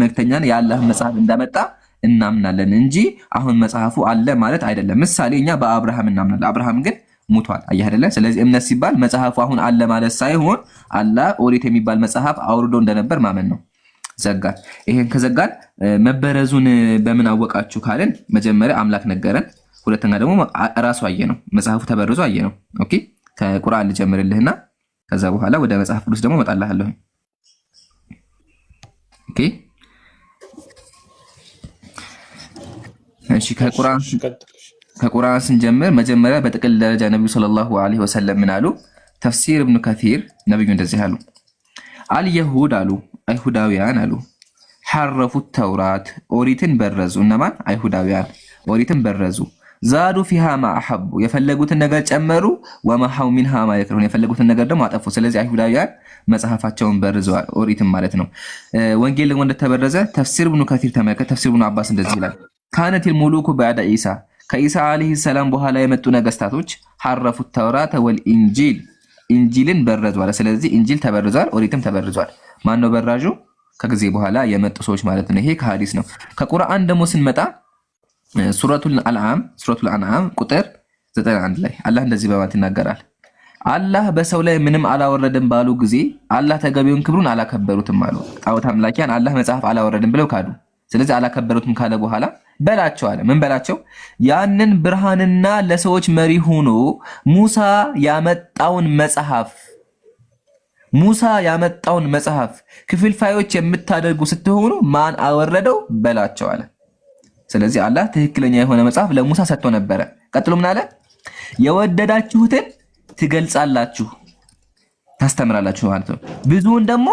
መልክተኛን የአላህ መጽሐፍ እንዳመጣ እናምናለን እንጂ አሁን መጽሐፉ አለ ማለት አይደለም። ምሳሌ እኛ በአብርሃም እናምናለን። አብርሃም ግን ሙቷል። አየህ አይደለ? ስለዚህ እምነት ሲባል መጽሐፉ አሁን አለ ማለት ሳይሆን አላህ ኦሪት የሚባል መጽሐፍ አውርዶ እንደነበር ማመን ነው። ዘጋን። ይሄን ከዘጋን መበረዙን በምን አወቃችሁ ካልን መጀመሪያ አምላክ ነገረን። ሁለተኛ ደግሞ ራሱ አየ ነው። መጽሐፉ ተበርዞ አየ ነው። ኦኬ፣ ከቁርአን ልጀምርልህና ከዛ በኋላ ወደ መጽሐፍ ቅዱስ ደግሞ እመጣልሃለሁ። ኦኬ፣ እሺ። ከቁርአን ስንጀምር መጀመሪያ በጥቅል ደረጃ ነብዩ ሰለላሁ ዐለይሂ ወሰለም ምን አሉ? ተፍሲር ኢብኑ ከሲር ነብዩ እንደዚህ አሉ። አልየሁድ አሉ አይሁዳውያን አሉ ሐረፉት ተውራት ኦሪትን በረዙ። እነማን? አይሁዳውያን ኦሪትን በረዙ። ዛዱ ፊሃ ማ አሐቡ የፈለጉትን ነገር ጨመሩ። ወመሐው ሚንሃ ማ የክሩን የፈለጉትን ነገር ደግሞ አጠፉ። ስለዚህ አይሁዳውያን መጽሐፋቸውን በርዘዋል፣ ኦሪትን ማለት ነው። ወንጌል ደግሞ እንደተበረዘ ተፍሲር ኢብኑ ከሲር ተመልከት። ተፍሲር ኢብኑ አባስ እንደዚህ ይላል። ካነቲል ሙሉኩ በዕደ ኢሳ ከኢሳ አለይሂ ሰላም በኋላ የመጡ ነገስታቶች ሐረፉት ተውራተ ወልኢንጂል ኢንጂልን በረዙ አለ። ስለዚህ ኢንጂል ተበርዟል፣ ኦሪትም ተበርዟል። ማን ነው በራዡ? ከጊዜ በኋላ የመጡ ሰዎች ማለት ነው። ይሄ ከሐዲስ ነው። ከቁርአን ደግሞ ስንመጣ ሱረቱል አንዓም ቁጥር 91 ላይ አላህ እንደዚህ በማለት ይናገራል። አላህ በሰው ላይ ምንም አላወረደም ባሉ ጊዜ አላህ ተገቢውን ክብሩን አላከበሩትም አሉ። ጣዖት አምላኪያን አላህ መጽሐፍ አላወረደም ብለው ካዱ። ስለዚህ አላከበሩትም ካለ በኋላ በላቸው አለ። ምን በላቸው? ያንን ብርሃንና ለሰዎች መሪ ሆኖ ሙሳ ያመጣውን መጽሐፍ ክፍልፋዮች የምታደርጉ ስትሆኑ ማን አወረደው በላቸው አለ። ስለዚህ አላህ ትክክለኛ የሆነ መጽሐፍ ለሙሳ ሰጥቶ ነበረ። ቀጥሎ ምን አለ? የወደዳችሁትን ትገልጻላችሁ፣ ታስተምራላችሁ ማለት ነው። ብዙውን ደግሞ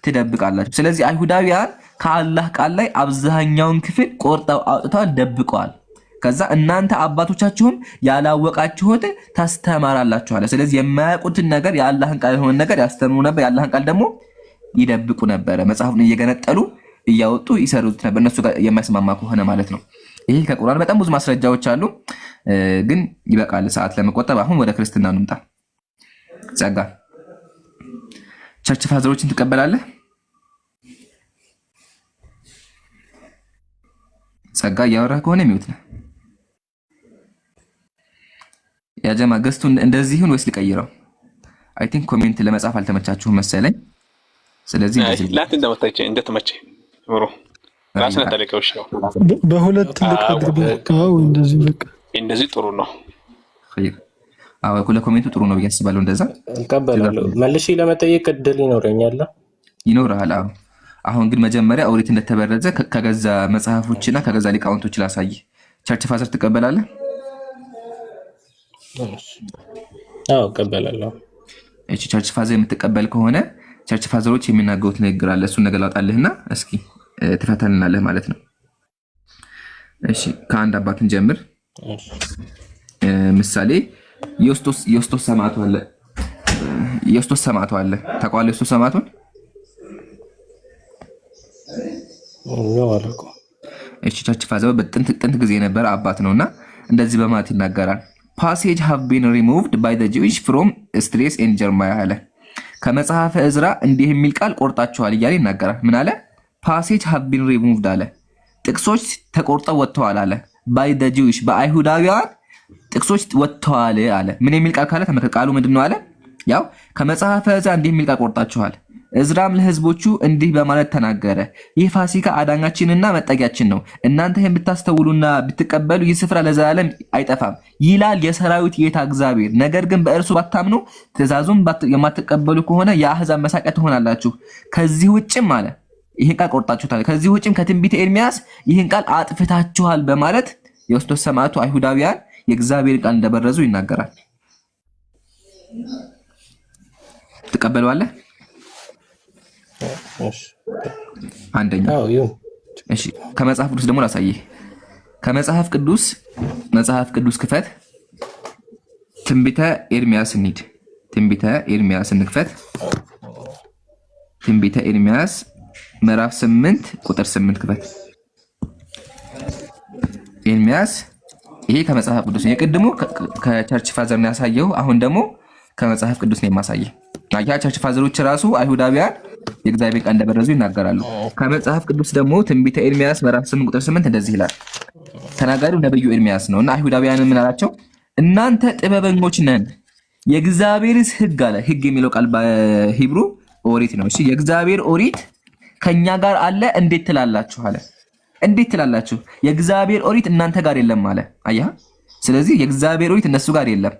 ትደብቃላችሁ። ስለዚህ አይሁዳውያን ከአላህ ቃል ላይ አብዛኛውን ክፍል ቆርጠው አውጥተዋል፣ ደብቀዋል። ከዛ እናንተ አባቶቻችሁም ያላወቃችሁትን ታስተማራላችሁ አለ። ስለዚህ የማያውቁትን ነገር የአላህን ቃል የሆነ ነገር ያስተምሩ ነበር፣ የአላህን ቃል ደግሞ ይደብቁ ነበረ። መጽሐፉን እየገነጠሉ እያወጡ ይሰሩት ነበር፣ እነሱ ጋር የማይስማማ ከሆነ ማለት ነው። ይሄ ከቁርአን በጣም ብዙ ማስረጃዎች አሉ፣ ግን ይበቃል ሰዓት ለመቆጠብ። አሁን ወደ ክርስትና እንምጣ። ጸጋ ቸርች ፋዘሮችን ትቀበላለህ? ጸጋ እያወራህ ከሆነ ሚውት ነው። ያጀማ ገስቱ እንደዚህ ይሁን ወይስ ልቀይረው? አይ ቲንክ ኮሜንት ለመጻፍ አልተመቻችሁም መሰለኝ። ስለዚህ እንደተመቸኝ ብሮ ራስን ተለቀው ሻው በሁለት ልቅ አድርገው እንደዚህ ጥሩ ነው። ኸይር አዎ፣ ኮሜንቱ ጥሩ ነው ብዬ አስባለሁ። እንደዛ እቀበላለሁ። መልሼ ለመጠየቅ እድል ይኖራል። አዎ። አሁን ግን መጀመሪያ ኦሪት እንደተበረዘ ከገዛ መጽሐፎችና ከገዛ ሊቃውንቶች ላሳይ። ቸርች ፋዘር ትቀበላለህ? አዎ እቀበላለሁ። እቺ ቸርች ፋዘር የምትቀበል ከሆነ ቸርች ፋዘሮች የሚናገሩት ንግግር አለ። እሱን ነገር ላውጣልህና እስኪ ትፈተልናለህ ማለት ነው። እሺ ከአንድ አባትን ጀምር። ምሳሌ ዮስጦስ ሰማዕቱ አለ። ታውቀዋለህ? ዮስጦስ ሰማዕቱን እቺ ቸርች ፋዘር በጥንት ጊዜ የነበረ አባት ነውና እንደዚህ በማለት ይናገራል። ፓሴጅ ሃቭ ቢን ሪሙቭድ ባይ ዘ ጂዊሽ ፍሮም ኤስድሬስ ኤንድ ጀርማያ አለ። ከመጽሐፈ ዕዝራ እንዲህ የሚል ቃል ቆርጣችኋል እያለ ይናገራል። ምን አለ? ፓሴጅ ሃቭ ቢን ሪሙቭድ አለ። ጥቅሶች ተቆርጠው ወጥተዋል አለ። ባይ ዘ ጂዊሽ በአይሁዳውያን ጥቅሶች ወጥተዋል አለ። ምን የሚል ቃል ካለ ተመልከት። ቃሉ ምንድነው አለ? ያው ከመጽሐፈ ዕዝራ እንዲህ የሚል ቃል ቆርጣችኋል። ዕዝራም ለሕዝቦቹ እንዲህ በማለት ተናገረ፣ ይህ ፋሲካ አዳኛችንና መጠጊያችን ነው። እናንተ ይህን ብታስተውሉና ብትቀበሉ ይህ ስፍራ ለዘላለም አይጠፋም ይላል የሰራዊት ጌታ እግዚአብሔር። ነገር ግን በእርሱ ባታምኑ ትእዛዙን የማትቀበሉ ከሆነ የአሕዛብ መሳቂያ ትሆናላችሁ። ከዚህ ውጭም አለ ይህን ቃል ቆርጣችኋል። ከዚህ ውጭም ከትንቢተ ኤርምያስ ይህን ቃል አጥፍታችኋል በማለት የኦርቶዶክስ ሰማዕቱ አይሁዳውያን የእግዚአብሔር ቃል እንደበረዙ ይናገራል። ትቀበለዋለህ? አንደኛ። እሺ ከመጽሐፍ ቅዱስ ደግሞ ላሳይህ። ከመጽሐፍ ቅዱስ ክፈት። ትንቢተ ኤርምያስ እንሂድ። ትንቢተ ኤርምያስ እንክፈት። ትንቢተ ኤርምያስ ምዕራፍ 8 ቁጥር 8 ክፈት። ኤርምያስ ይሄ ከመጽሐፍ ቅዱስ ነው። የቅድሙ ከቸርች ፋዘር ነው ያሳየው። አሁን ደግሞ ከመጽሐፍ ቅዱስ ነው የማሳየው። ያ ቸርች ፋዘሮች ራሱ አይሁዳውያን የእግዚአብሔር ቃል እንደበረዙ ይናገራሉ። ከመጽሐፍ ቅዱስ ደግሞ ትንቢተ ኤርምያስ ምዕራፍ 8 ቁጥር 8 እንደዚህ ይላል። ተናጋሪው ነብዩ ኤርምያስ ነውና አይሁዳውያን ምን አላቸው? እናንተ ጥበበኞች ነን፣ የእግዚአብሔርስ ሕግ አለ። ሕግ የሚለው ቃል በሂብሩ ኦሪት ነው። እሺ የእግዚአብሔር ኦሪት ከኛ ጋር አለ እንዴት ትላላችሁ አለ። እንዴት ትላላችሁ? የእግዚአብሔር ኦሪት እናንተ ጋር የለም አለ። አያ ስለዚህ የእግዚአብሔር ኦሪት እነሱ ጋር የለም።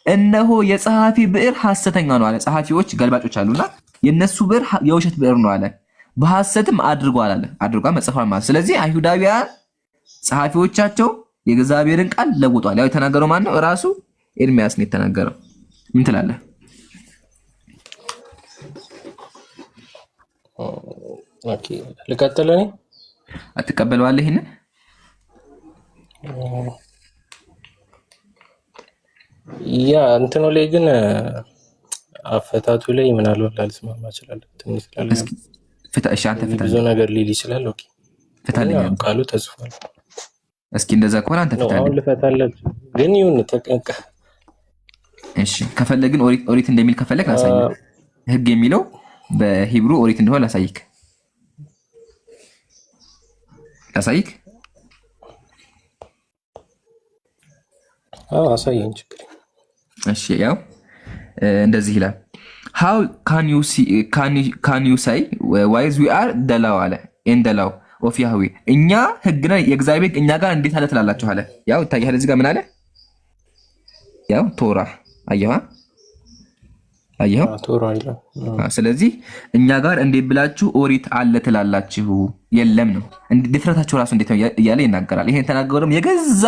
እነሆ የጸሐፊ ብዕር ሐሰተኛ ነው አለ። ጸሐፊዎች ገልባጮች አሉና የነሱ ብዕር የውሸት ብዕር ነው አለ። በሐሰትም አድርጓል አለ። አድርጓል መጽሐፍ ማለት። ስለዚህ አይሁዳውያን ጸሐፊዎቻቸው የእግዚአብሔርን ቃል ለውጧል። ያው የተናገረው ማን ነው? ራሱ ኤርምያስ ነው የተናገረው። ምን ትላለህ? ኦኬ ልቀጥል እኔ። አትቀበለዋለህ? ይሄንን ያ እንትኑ ላይ ግን አፈታቱ ላይ ምናልባት ላልስማማ እችላለሁ። ትንሽ እስኪ ፍታ። እሺ አንተ ፍታ። ብዙ ነገር ሊል ይችላል። ኦኬ ፍታልኝ። ቃሉ ተጽፏል። እስኪ እንደዛ ከሆነ አንተ ፍታልኝ። አሁን ልፈታለህ ግን ይሁን ተቀንቀ። እሺ ከፈለግን ኦሪት እንደሚል ከፈለግ ላሳይህ። ሕግ የሚለው በሂብሩ ኦሪት እንደሆነ ላሳይክ። አሳየኝ ችግር። እሺ ያው እንደዚህ ይላል። how can you say wise we are the law አለ in the law of Yahweh እኛ ሕግ ነን የእግዚአብሔር እኛ ጋር እንዴት አለ ትላላችሁ አለ። ያው ይታያል እዚህ ጋር ምን አለ? ያው ቶራ አየዋ ቶራ ይላል። ስለዚህ እኛ ጋር እንዴት ብላችሁ ኦሪት አለ ትላላችሁ? የለም ነው። ድፍረታችሁ ራሱ እንዴት ነው እያለ ይናገራል። ይሄን ተናገረው የገዛ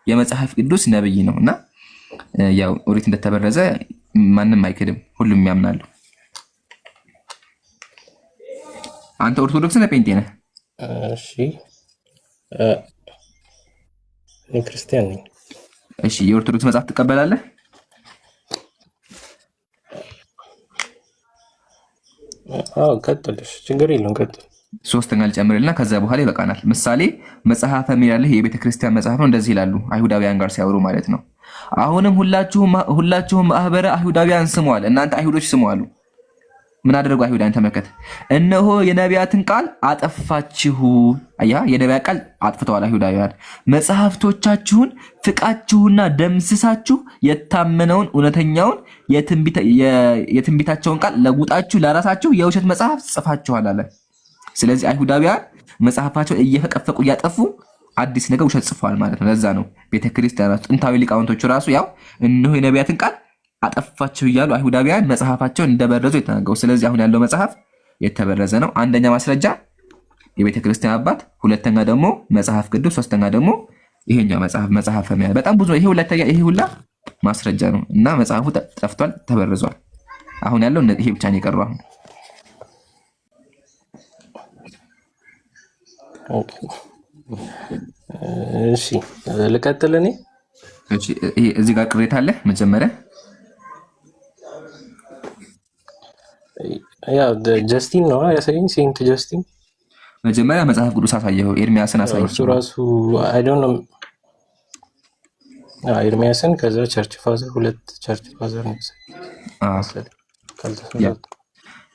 የመጽሐፍ ቅዱስ ነብይ ነውና ያው ኦሪት እንደተበረዘ ማንም አይክድም፣ ሁሉም ያምናሉ። አንተ ኦርቶዶክስ ነህ ጴንጤ ነህ? እሺ እኔ ክርስቲያን ነኝ። እሺ የኦርቶዶክስ መጽሐፍ ትቀበላለህ? ቀጥልሽ ችግር የለውም ቀጥል። ሶስተኛ ልጨምርልና ከዛ በኋላ ይበቃናል። ምሳሌ መጽሐፈ ሚራልህ የቤተ ክርስቲያን መጽሐፍ ነው። እንደዚህ ይላሉ አይሁዳውያን ጋር ሲያወሩ ማለት ነው። አሁንም ሁላችሁም ማህበረ አይሁዳውያን ስሙ አለ። እናንተ አይሁዶች ስሙ አሉ። ምን አደረጉ አይሁዳውያን? ተመልከት። እነሆ የነቢያትን ቃል አጠፋችሁ። አያ የነቢያት ቃል አጥፍተዋል አይሁዳውያን። መጽሐፍቶቻችሁን ፍቃችሁና ደምስሳችሁ የታመነውን እውነተኛውን የትንቢታቸውን ቃል ለውጣችሁ ለራሳችሁ የውሸት መጽሐፍ ጽፋችኋል አለ። ስለዚህ አይሁዳውያን መጽሐፋቸውን እየፈቀፈቁ እያጠፉ አዲስ ነገር ውሸት ጽፈዋል ማለት ነው። ለዛ ነው ቤተክርስቲያናት ጥንታዊ ሊቃውንቶቹ ራሱ ያው እነሆ የነቢያትን ቃል አጠፋችሁ እያሉ አይሁዳውያን መጽሐፋቸውን እንደበረዙ የተናገሩ። ስለዚህ አሁን ያለው መጽሐፍ የተበረዘ ነው። አንደኛ ማስረጃ የቤተክርስቲያን አባት፣ ሁለተኛ ደግሞ መጽሐፍ ቅዱስ፣ ሶስተኛ ደግሞ ይሄኛው መጽሐፈ ሚያ። በጣም ብዙ ይሄ ሁላ ማስረጃ ነው እና መጽሐፉ ጠፍቷል፣ ተበርዟል። አሁን ያለው ይሄ ብቻ ነው የቀረው አሁን። እሺ ልቀጥል እኔ። እሺ እዚህ ጋር ቅሬታ አለ መጀመሪያ ያው ጀስቲን ነው ያሳየኝ። ሴንት ጀስቲን መጀመሪያ መጽሐፍ ቅዱስ አሳየው፣ ኤርሚያስን አሳየው። እሱ ራሱ አይ ዶንት ኖ ኤርሚያስን ከዛ ቸርች ፋዘር 2 ቸርች ፋዘር ነው አዎ መሰለኝ ያ ካልተሳሳትኩ።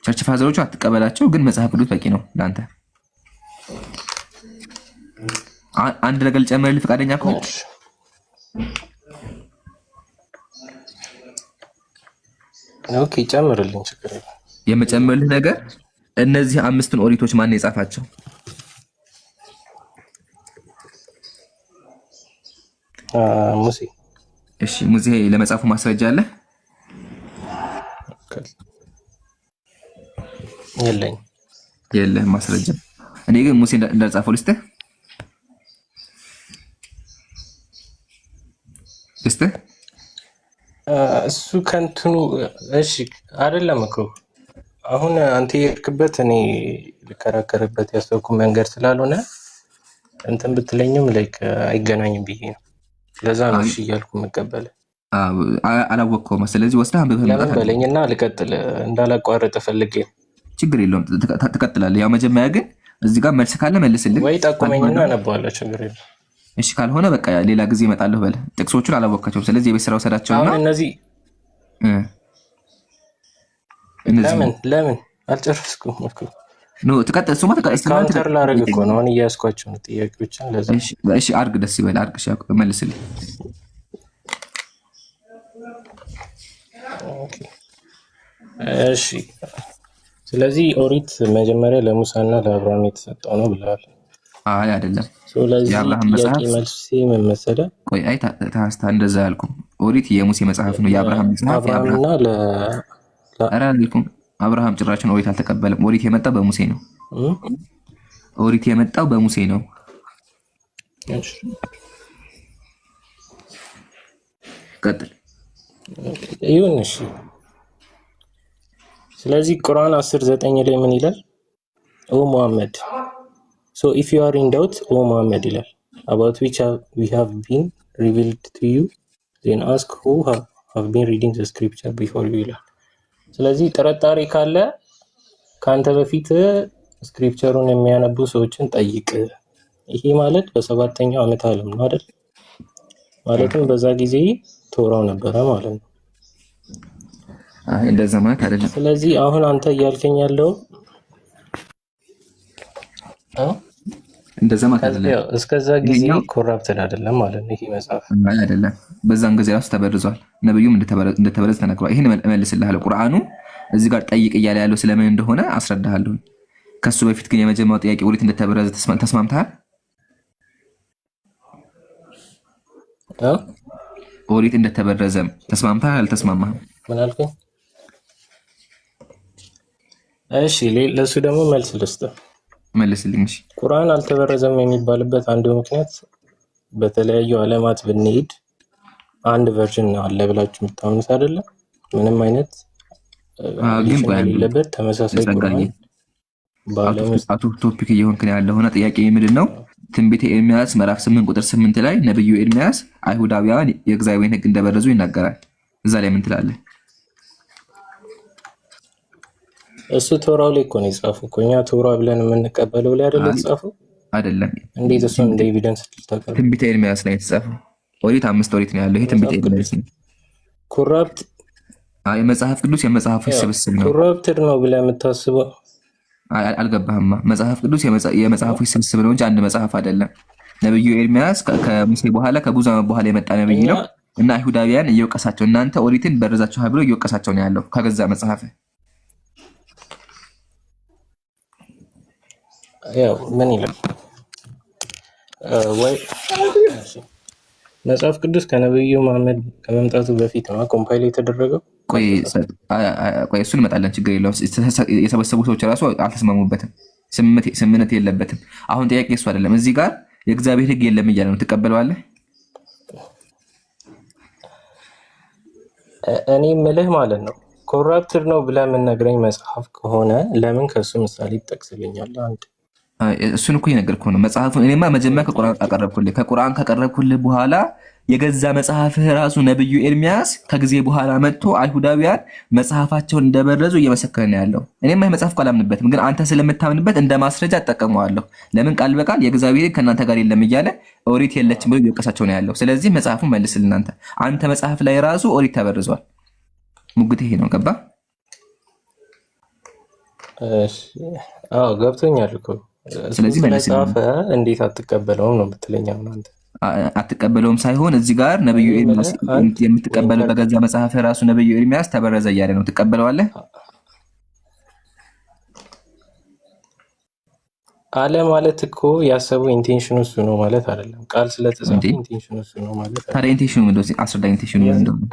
ቸርች ፋዘሮቹ አትቀበላቸው፣ ግን መጽሐፍ ቅዱስ በቂ ነው ለአንተ። አንድ ነገር ልጨምርልህ ፈቃደኛ ከሆንክ እሺ ኦኬ ጨምርልኝ፣ ችግር የለም። የምጨምርልህ ነገር እነዚህ 5ቱን ኦሪቶች ማን የጻፋቸው? ሙሴ። እሺ ሙሴ ለመጻፉ ማስረጃ አለ? የለኝም። የለህም ማስረጃ። እኔ ግን ሙሴ እንዳልጻፈው ልስጥህ እሱ ከንትኑ እሺ አይደለም እኮ አሁን አንተ የሄድክበት እኔ ልከራከርበት ያሰብኩ መንገድ ስላልሆነ እንትን ብትለኝም ላይክ አይገናኝም ብዬ ነው። ለዛ ነው እሺ እያልኩ መቀበል። አላወቅከውም። ስለዚህ ወስደህ አንብበህ ለምን በለኝና ልቀጥል፣ እንዳላቋርጥ ፈልጌ። ችግር የለውም ትቀጥላለህ። ያው መጀመሪያ ግን እዚህ ጋር መልስ ካለ መልስልኝ ወይ ጠቁመኝና አነባዋለሁ። ችግር የለም። እሺ ካልሆነ በቃ ሌላ ጊዜ እመጣለሁ በል። ጥቅሶቹን አላወቅካቸውም። ስለዚህ የቤት ስራ ወሰዳቸውና አሁን እነዚህ ለምን አልጨረስኩም እኮ ነው ትቀጥል። ሱማ ተቀጥል። ካውንተር ላደርግ እኮ ነው አሁን እያስኳቸው ነው ጥያቄዎችን። ለዛ እሺ አርግ፣ ደስ ይበል አርግ። እሺ መልስልኝ። እሺ ስለዚህ ኦሪት መጀመሪያ ለሙሳና ለአብርሃም የተሰጠው ነው ብለዋል። አይ አይደለም። ስለዚህ የአብርሃም መጽሐፍ መልስ ምን መሰለህ? ቆይ አይ ታስታ እንደዛ ያልኩም ኦሪት የሙሴ መጽሐፍ ነው። የአብርሃም መጽሐፍ አብርሃምና አብርሃም ጭራችን ኦሪት አልተቀበለም። ኦሪት የመጣው በሙሴ ነው። ኦሪት የመጣው በሙሴ ነው። ቀጥል። ይሁን እሺ። ስለዚህ ቁርአን 10:9 ላይ ምን ይላል? ኦ ሙሐመድ so if you are in doubt ኦ ሙሐመድ ይላል about which we have been revealed to you then ask who have been reading the scripture before you ይላል። ስለዚህ ጥርጣሬ ካለ ካንተ በፊት ስክሪፕቸሩን የሚያነቡ ሰዎችን ጠይቅ። ይሄ ማለት በ7ኛው ዓመተ ዓለም ነው አይደል? ማለትም በዛ ጊዜ ቶራው ነበረ ማለት ነው። አይ እንደዛ ማለት አይደለም። ስለዚህ አሁን አንተ እያልከኝ ያለው እንደዛ ማለት አይደለም። እስከዛ ጊዜ ኮራፕትድ አይደለም ማለት ነው ይሄ መጽሐፍ። አይ አይደለም፣ በዛን ጊዜ ራሱ ተበርዟል። ነብዩም እንደተበረዘ ተነግሯል። ይሄን እመልስልሃለሁ። ቁርአኑ እዚህ ጋር ጠይቅ እያለ ያለው ስለምን እንደሆነ አስረዳሃለሁ። ከሱ በፊት ግን የመጀመሪያው ጥያቄ ኦሪት እንደተበረዘ ተስማምተሃል? ኦሪት እንደተበረዘ ተስማምተሃል አልተስማማህም? ምን አልከኝ? እሺ ለሱ ደግሞ መልስ ልስጥህ። መልስልኝ። እሺ ቁርአን አልተበረዘም የሚባልበት አንዱ ምክንያት በተለያዩ ዓለማት ብንሄድ አንድ ቨርዥን አለ ብላችሁ የምታምኑት አይደለም? ምንም አይነት ግን የሌለበት ተመሳሳይ ቁርአን አቶ ቶፒክ እየሆንክ ነው ያለው። ሆነ ጥያቄ ምንድን ነው? ትንቢተ ኤርሚያስ ምዕራፍ 8 ቁጥር 8 ላይ ነብዩ ኤርሚያስ አይሁዳውያን የእግዚአብሔርን ሕግ እንደበረዙ ይናገራል። እዛ ላይ ምን ትላለህ? እሱ ቶራው ላይ እኮ ነው የጻፈው እኮ። እኛ ቶራ ብለን የምንቀበለው ላይ አይደል የተጻፈው? አይደለም። እንዴት እሱ እንደ ኤቪደንስ ልታቀርብ? ትንቢተ ኤርሚያስ ላይ የተጻፈው ኦሪት 5 ኦሪት ነው ያለው። ይሄ ትንቢተ ኤርሚያስ ነው። ኮራፕት መጽሐፍ ቅዱስ የመጽሐፎች ስብስብ ነው። ኮራፕትድ ነው ብለህ የምታስበው አልገባህማ። መጽሐፍ ቅዱስ የመጽሐፎች ስብስብ ነው እንጂ አንድ መጽሐፍ አይደለም። ነብዩ ኤርሚያስ ከሙሴ በኋላ ከብዙ ዓመት በኋላ የመጣ ነብይ ነው እና አይሁዳውያን እየወቀሳቸው እናንተ ኦሪትን በረዛችኋል ብሎ እየወቀሳቸው ነው ያለው ከገዛ መጽሐፍ። ያው ምን ይላል ወይ መጽሐፍ ቅዱስ ከነብዩ መሐመድ ከመምጣቱ በፊት ነው ኮምፓይል የተደረገው። ቆይ እሱን እንመጣለን፣ ችግር የለውም። የሰበሰቡ ሰዎች ራሱ አልተስማሙበትም፣ ስምምነት የለበትም። አሁን ጥያቄ እሱ አይደለም። እዚህ ጋር የእግዚአብሔር ሕግ የለም እያለ ነው። ትቀበለዋለህ? እኔ ምልህ ማለት ነው ኮራፕትድ ነው ብለህ የምነግረኝ መጽሐፍ ከሆነ ለምን ከሱ ምሳሌ ትጠቅስልኛለህ? አንድ እሱን እኮ የነገርኩህ ነው። መጽሐፉን እኔማ መጀመሪያ ከቁርአን አቀረብኩልህ። ከቁርአን ካቀረብኩልህ በኋላ የገዛ መጽሐፍህ ራሱ ነብዩ ኤርሚያስ ከጊዜ በኋላ መጥቶ አይሁዳውያን መጽሐፋቸውን እንደበረዙ እየመሰከረ ነው ያለው። እኔማ ይህ መጽሐፍ አላምንበትም፣ ግን አንተ ስለምታምንበት እንደ ማስረጃ እጠቀመዋለሁ። ለምን ቃል በቃል የእግዚአብሔር ከእናንተ ጋር የለም እያለ ኦሪት የለችም ብሎ እየወቀሳቸው ነው ያለው። ስለዚህ መጽሐፉን መልስልን አንተ መጽሐፍ ላይ ራሱ ኦሪት ተበርዟል። ሙግት ይሄ ነው። ገባ? አዎ ገብቶኛል እኮ። ስለዚህ መልስልን። እንዴት አትቀበለውም ነው የምትለኝ አንተ? አትቀበለውም ሳይሆን እዚህ ጋር ነብዩ ኤርሚያስ የምትቀበለው በገዛ መጽሐፍ ራሱ ነብዩ ኤርሚያስ ተበረዘ እያለ ነው። ትቀበለዋለህ? አለ ማለት እኮ ያሰበው ኢንቴንሽኑ እሱ ነው ማለት አይደለም። ቃል ስለተጻፈ ኢንቴንሽኑ እሱ ነው ማለት አይደለም። ታዲያ ኢንቴንሽኑ ምንድን ነው? አስረዳ። ኢንቴንሽኑ ምንድን ነው?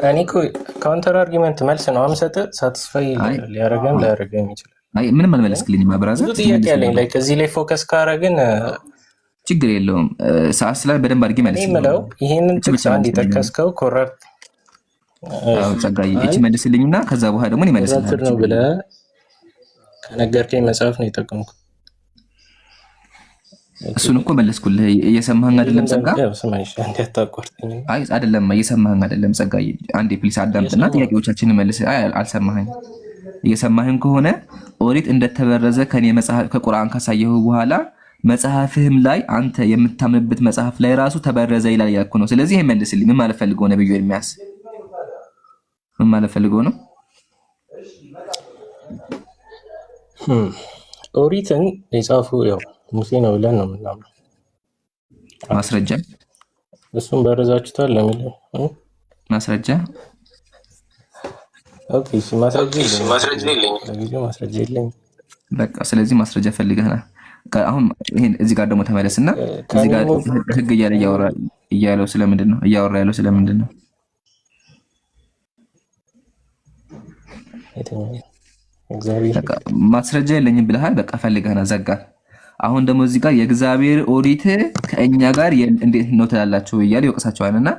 እኔ እኮ ካውንተር አርጊመንት መልስ ነው የምሰጥህ። ሳትስፋይ ሊያደርገን ላያደርገን ይችላል። ምንም አልመለስክልኝም ብራዘር። ብዙ ጥያቄ አለኝ። ላይክ እዚህ ላይ ፎከስ ካደረግን ችግር የለውም። ሰዓት ስላል በደንብ አድርጌ መልስ የምለው ይህንን ጥቅስ አንድ የጠቀስከው ኮረፕት ጸጋዬ እቺ መልስልኝና ከዛ በኋላ ደግሞ ይመልስልኝ ነው ብለህ ከነገርከኝ መጽሐፍ ነው የጠቀምኩት። እሱን እኮ መለስኩልህ። እየሰማኸኝ አይደለም ጸጋ? አይ አይደለም፣ እየሰማኸኝ አይደለም ጸጋዬ። አንዴ ፕሊስ አዳምጥና ጥያቄዎቻችንን መልስ። አይ አልሰማኸኝ። እየሰማኸኝ ከሆነ ኦሪት እንደተበረዘ ከኔ መጽሐፍ ከቁርአን ካሳየሁ በኋላ መጽሐፍህም ላይ አንተ የምታምንበት መጽሐፍ ላይ ራሱ ተበረዘ ይላል ያልኩ ነው። ስለዚህ ይሄ መልስልኝ። ምን ማለት ፈልገው ነብዩ ኤርሚያስ? ምን ማለት ፈልገው ነው? ኦሪትን የጻፉ ያው ሙሴ ነው ብለን ነው የምናምነው። ማስረጃ? እሱን በረዛችሁታል ለምን ማስረጃ? ኦኬ እሺ፣ ማስረጃ የለኝም። በቃ ስለዚህ ማስረጃ ፈልገህና አሁን ይሄን እዚህ ጋር ደግሞ ተመለስና እዚህ ጋር ህግ እያለ እያለው ስለምንድን ነው እያወራ ያለው? ስለምንድን ነው? ማስረጃ የለኝም ብለሃል። በቃ ፈልገህና ዘጋል። አሁን ደግሞ እዚህ ጋር የእግዚአብሔር ኦሪት ከእኛ ጋር እንዴት ነው ትላላችሁ እያለ ይወቅሳቸዋልና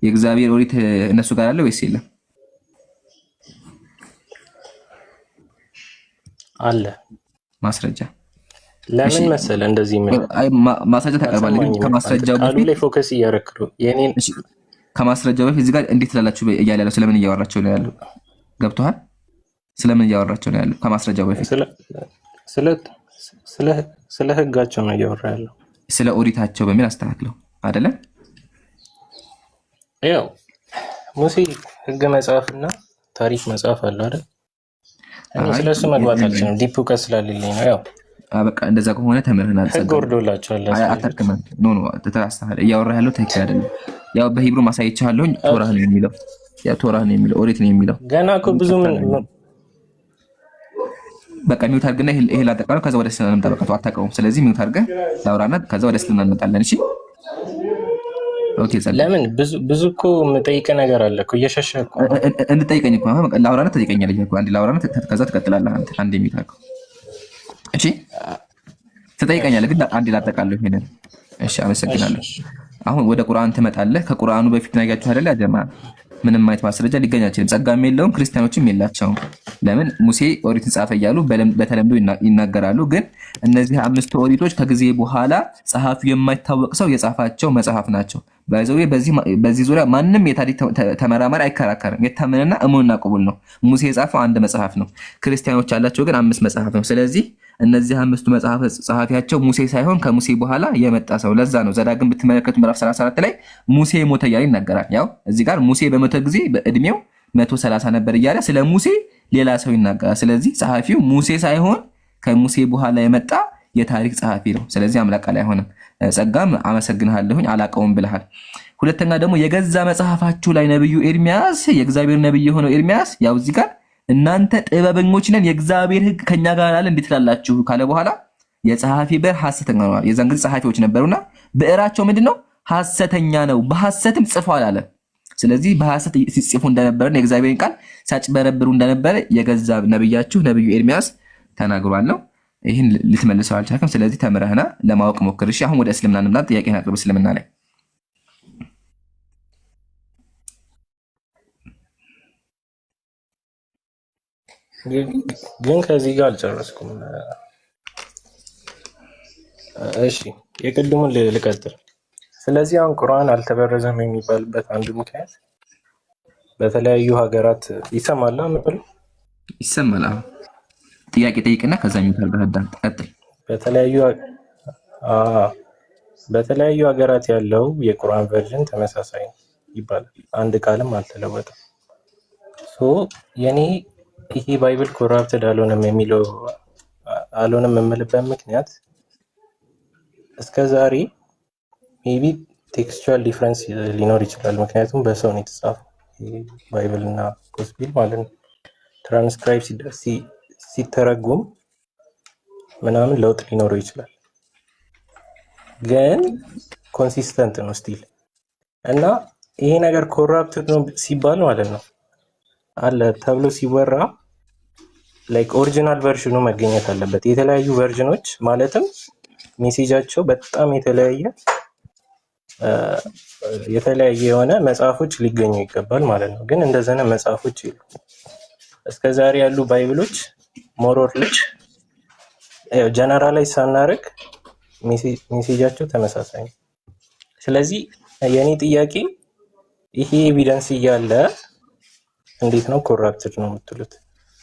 የእግዚአብሔር ኦሪት እነሱ ጋር አለ ወይስ የለም? አለ። ማስረጃ ለምን መሰለ እንደዚህ ምን ማስረጃ ታቀርባለህ። ግን ከማስረጃው በፊት ላይ ፎከስ እያደረግህ የኔን ከማስረጃው በፊት እዚህ ጋር እንዴት ትላላችሁ እያለ ያለው ስለምን እያወራቸው ነው ያለው? ገብቶሃል? ስለምን እያወራቸው ነው ያለው? ከማስረጃው በፊት ስለ ህጋቸው ነው እያወራ ያለው። ስለ ኦሪታቸው በሚል አስተካክለው አይደለ? ያው ሙሴ ህግ መጽሐፍና ታሪክ መጽሐፍ አለ አይደል? እኔ ስለሱ መግባት አልችልም፣ ዲፕ እውቀት ስላልልኝ ነው። ያው በቃ እንደዛ ከሆነ ተምረናል። ህግ ወርዶላቸዋል። አታርክም። ኖ ተተራስተሃል። እያወራ ያለው ትክክል አይደለም። ያው በሂብሩ ማሳየቻለሁ። ቶራህ ነው የሚለው፣ ያው ቶራህ ነው የሚለው፣ ኦሪት ነው የሚለው። ገና እኮ ብዙ ምን በቃ ሚውት አድርግና ይሄ ላጠቃለው። ከዛ ወደ እስልምና እንመጣ። በቃ አታውቀውም። ስለዚህ ሚውት አድርገህ ላውራና ከዛ ወደ እስልምና እንመጣለን። እሺ ኦኬ። ለምን ብዙ እኮ የምጠይቅህ ነገር አለ እኮ እየሸሸህ እኮ እንድጠይቀኝ እኮ አሁን ላውራና ትጠይቀኛለህ እኮ። አንዴ ላውራና ከዛ ትቀጥላለህ አንተ። አንዴ ሚውት አድርገው። እሺ ትጠይቀኛለህ፣ ግን አንዴ ላጠቃለው ይሄንን። እሺ አመሰግናለሁ። አሁን ወደ ቁርአን ትመጣለህ። ከቁርአኑ በፊት ናያችሁ አይደለ? አጀማ ምንም አይነት ማስረጃ ሊገኝ አይችልም። ጸጋም የለውም፣ ክርስቲያኖችም የላቸውም። ለምን ሙሴ ኦሪትን ጻፈ እያሉ በተለምዶ ይናገራሉ። ግን እነዚህ 5 ኦሪቶች ከጊዜ በኋላ ጸሐፊው የማይታወቅ ሰው የጻፋቸው መጽሐፍ ናቸው። በዚህ ዙሪያ ማንም የታሪክ ተመራማሪ አይከራከርም። የታመነና እሙንና ቅቡል ነው። ሙሴ የጻፈው 1 መጽሐፍ ነው። ክርስቲያኖች ያላቸው ግን 5 መጽሐፍ ነው። ስለዚህ እነዚህ 5ቱ መጽሐፍ ጸሐፊያቸው ሙሴ ሳይሆን ከሙሴ በኋላ የመጣ ሰው። ለዛ ነው ዘዳግም ብትመለከቱ ምዕራፍ 34 ላይ ሙሴ ሞተ እያለ ይናገራል። ያው እዚህ ጋር ሙሴ በሞተ ጊዜ በእድሜው 130 ነበር እያለ ስለ ሙሴ ሌላ ሰው ይናገራል። ስለዚህ ጸሐፊው ሙሴ ሳይሆን ከሙሴ በኋላ የመጣ የታሪክ ጸሐፊ ነው። ስለዚህ አምላክ ቃል አይሆንም። ጸጋም አመሰግንሃለሁኝ አላቀውም ብለሃል። ሁለተኛ ደግሞ የገዛ መጽሐፋችሁ ላይ ነብዩ ኤርሚያስ የእግዚአብሔር ነብይ የሆነው ኤርሚያስ ያው እዚህ ጋር እናንተ ጥበበኞች ነን የእግዚአብሔር ሕግ ከኛ ጋር አለ እንዴት ትላላችሁ ካለ በኋላ የጸሐፊ ብዕር ሐሰተኛ ነው። የዛን ጊዜ ጸሐፊዎች ነበሩና ብዕራቸው ምንድነው? ሐሰተኛ ነው፣ በሐሰትም ጽፏል አለ። ስለዚህ በሐሰት ሲጽፉ እንደነበረ የእግዚአብሔርን ቃል ሳጭበረብሩ እንደነበረ የገዛ ነብያችሁ ነብዩ ኤርሚያስ ተናግሯል ነው። ይህን ልትመልሰው አልቻልክም። ስለዚህ ተምረህና ለማወቅ ሞክር። እሺ አሁን ወደ እስልምና እንምጣ። ጥያቄን አቅርብ። እስልምና ላይ ግን ከዚህ ጋር አልጨረስኩም። እሺ የቅድሙን ልቀጥል። ስለዚህ አሁን ቁርአን አልተበረዘም የሚባልበት አንዱ ምክንያት በተለያዩ ሀገራት ይሰማል ምብል ይሰማል። ጥያቄ ጠይቅና ከዛ የሚባል በህዳን ቀጥል። በተለያዩ ሀገራት ያለው የቁርአን ቨርዥን ተመሳሳይ ይባላል። አንድ ቃልም አልተለወጠም። የኔ ይሄ ባይብል ኮራፕትድ አልሆነም የምልበት ምክንያት እስከዛሬ ሜቢ ቴክስቹዋል ዲፍረንስ ሊኖር ይችላል። ምክንያቱም በሰው ነው የተጻፈው ባይብል እና ጎስፔል ማለት ነው። ትራንስክራይብ ሲተረጉም ምናምን ለውጥ ሊኖረው ይችላል፣ ግን ኮንሲስተንት ነው ስቲል። እና ይሄ ነገር ኮራፕትድ ነው ሲባል ማለት ነው አለ ተብሎ ሲወራ ላይክ ኦሪጂናል ቨርዥኑ መገኘት አለበት። የተለያዩ ቨርዥኖች ማለትም ሜሴጃቸው በጣም የተለያየ የሆነ መጽሐፎች ሊገኙ ይገባል ማለት ነው። ግን እንደዘነ መጽሐፎች ይሉ እስከዛሬ ያሉ ባይብሎች ሞሮርልች ጀነራላይዝ ሳናደርግ ሜሴጃቸው ተመሳሳይ ነው። ስለዚህ የኔ ጥያቄ ይሄ ኤቪደንስ እያለ እንዴት ነው ኮራፕትድ ነው የምትሉት?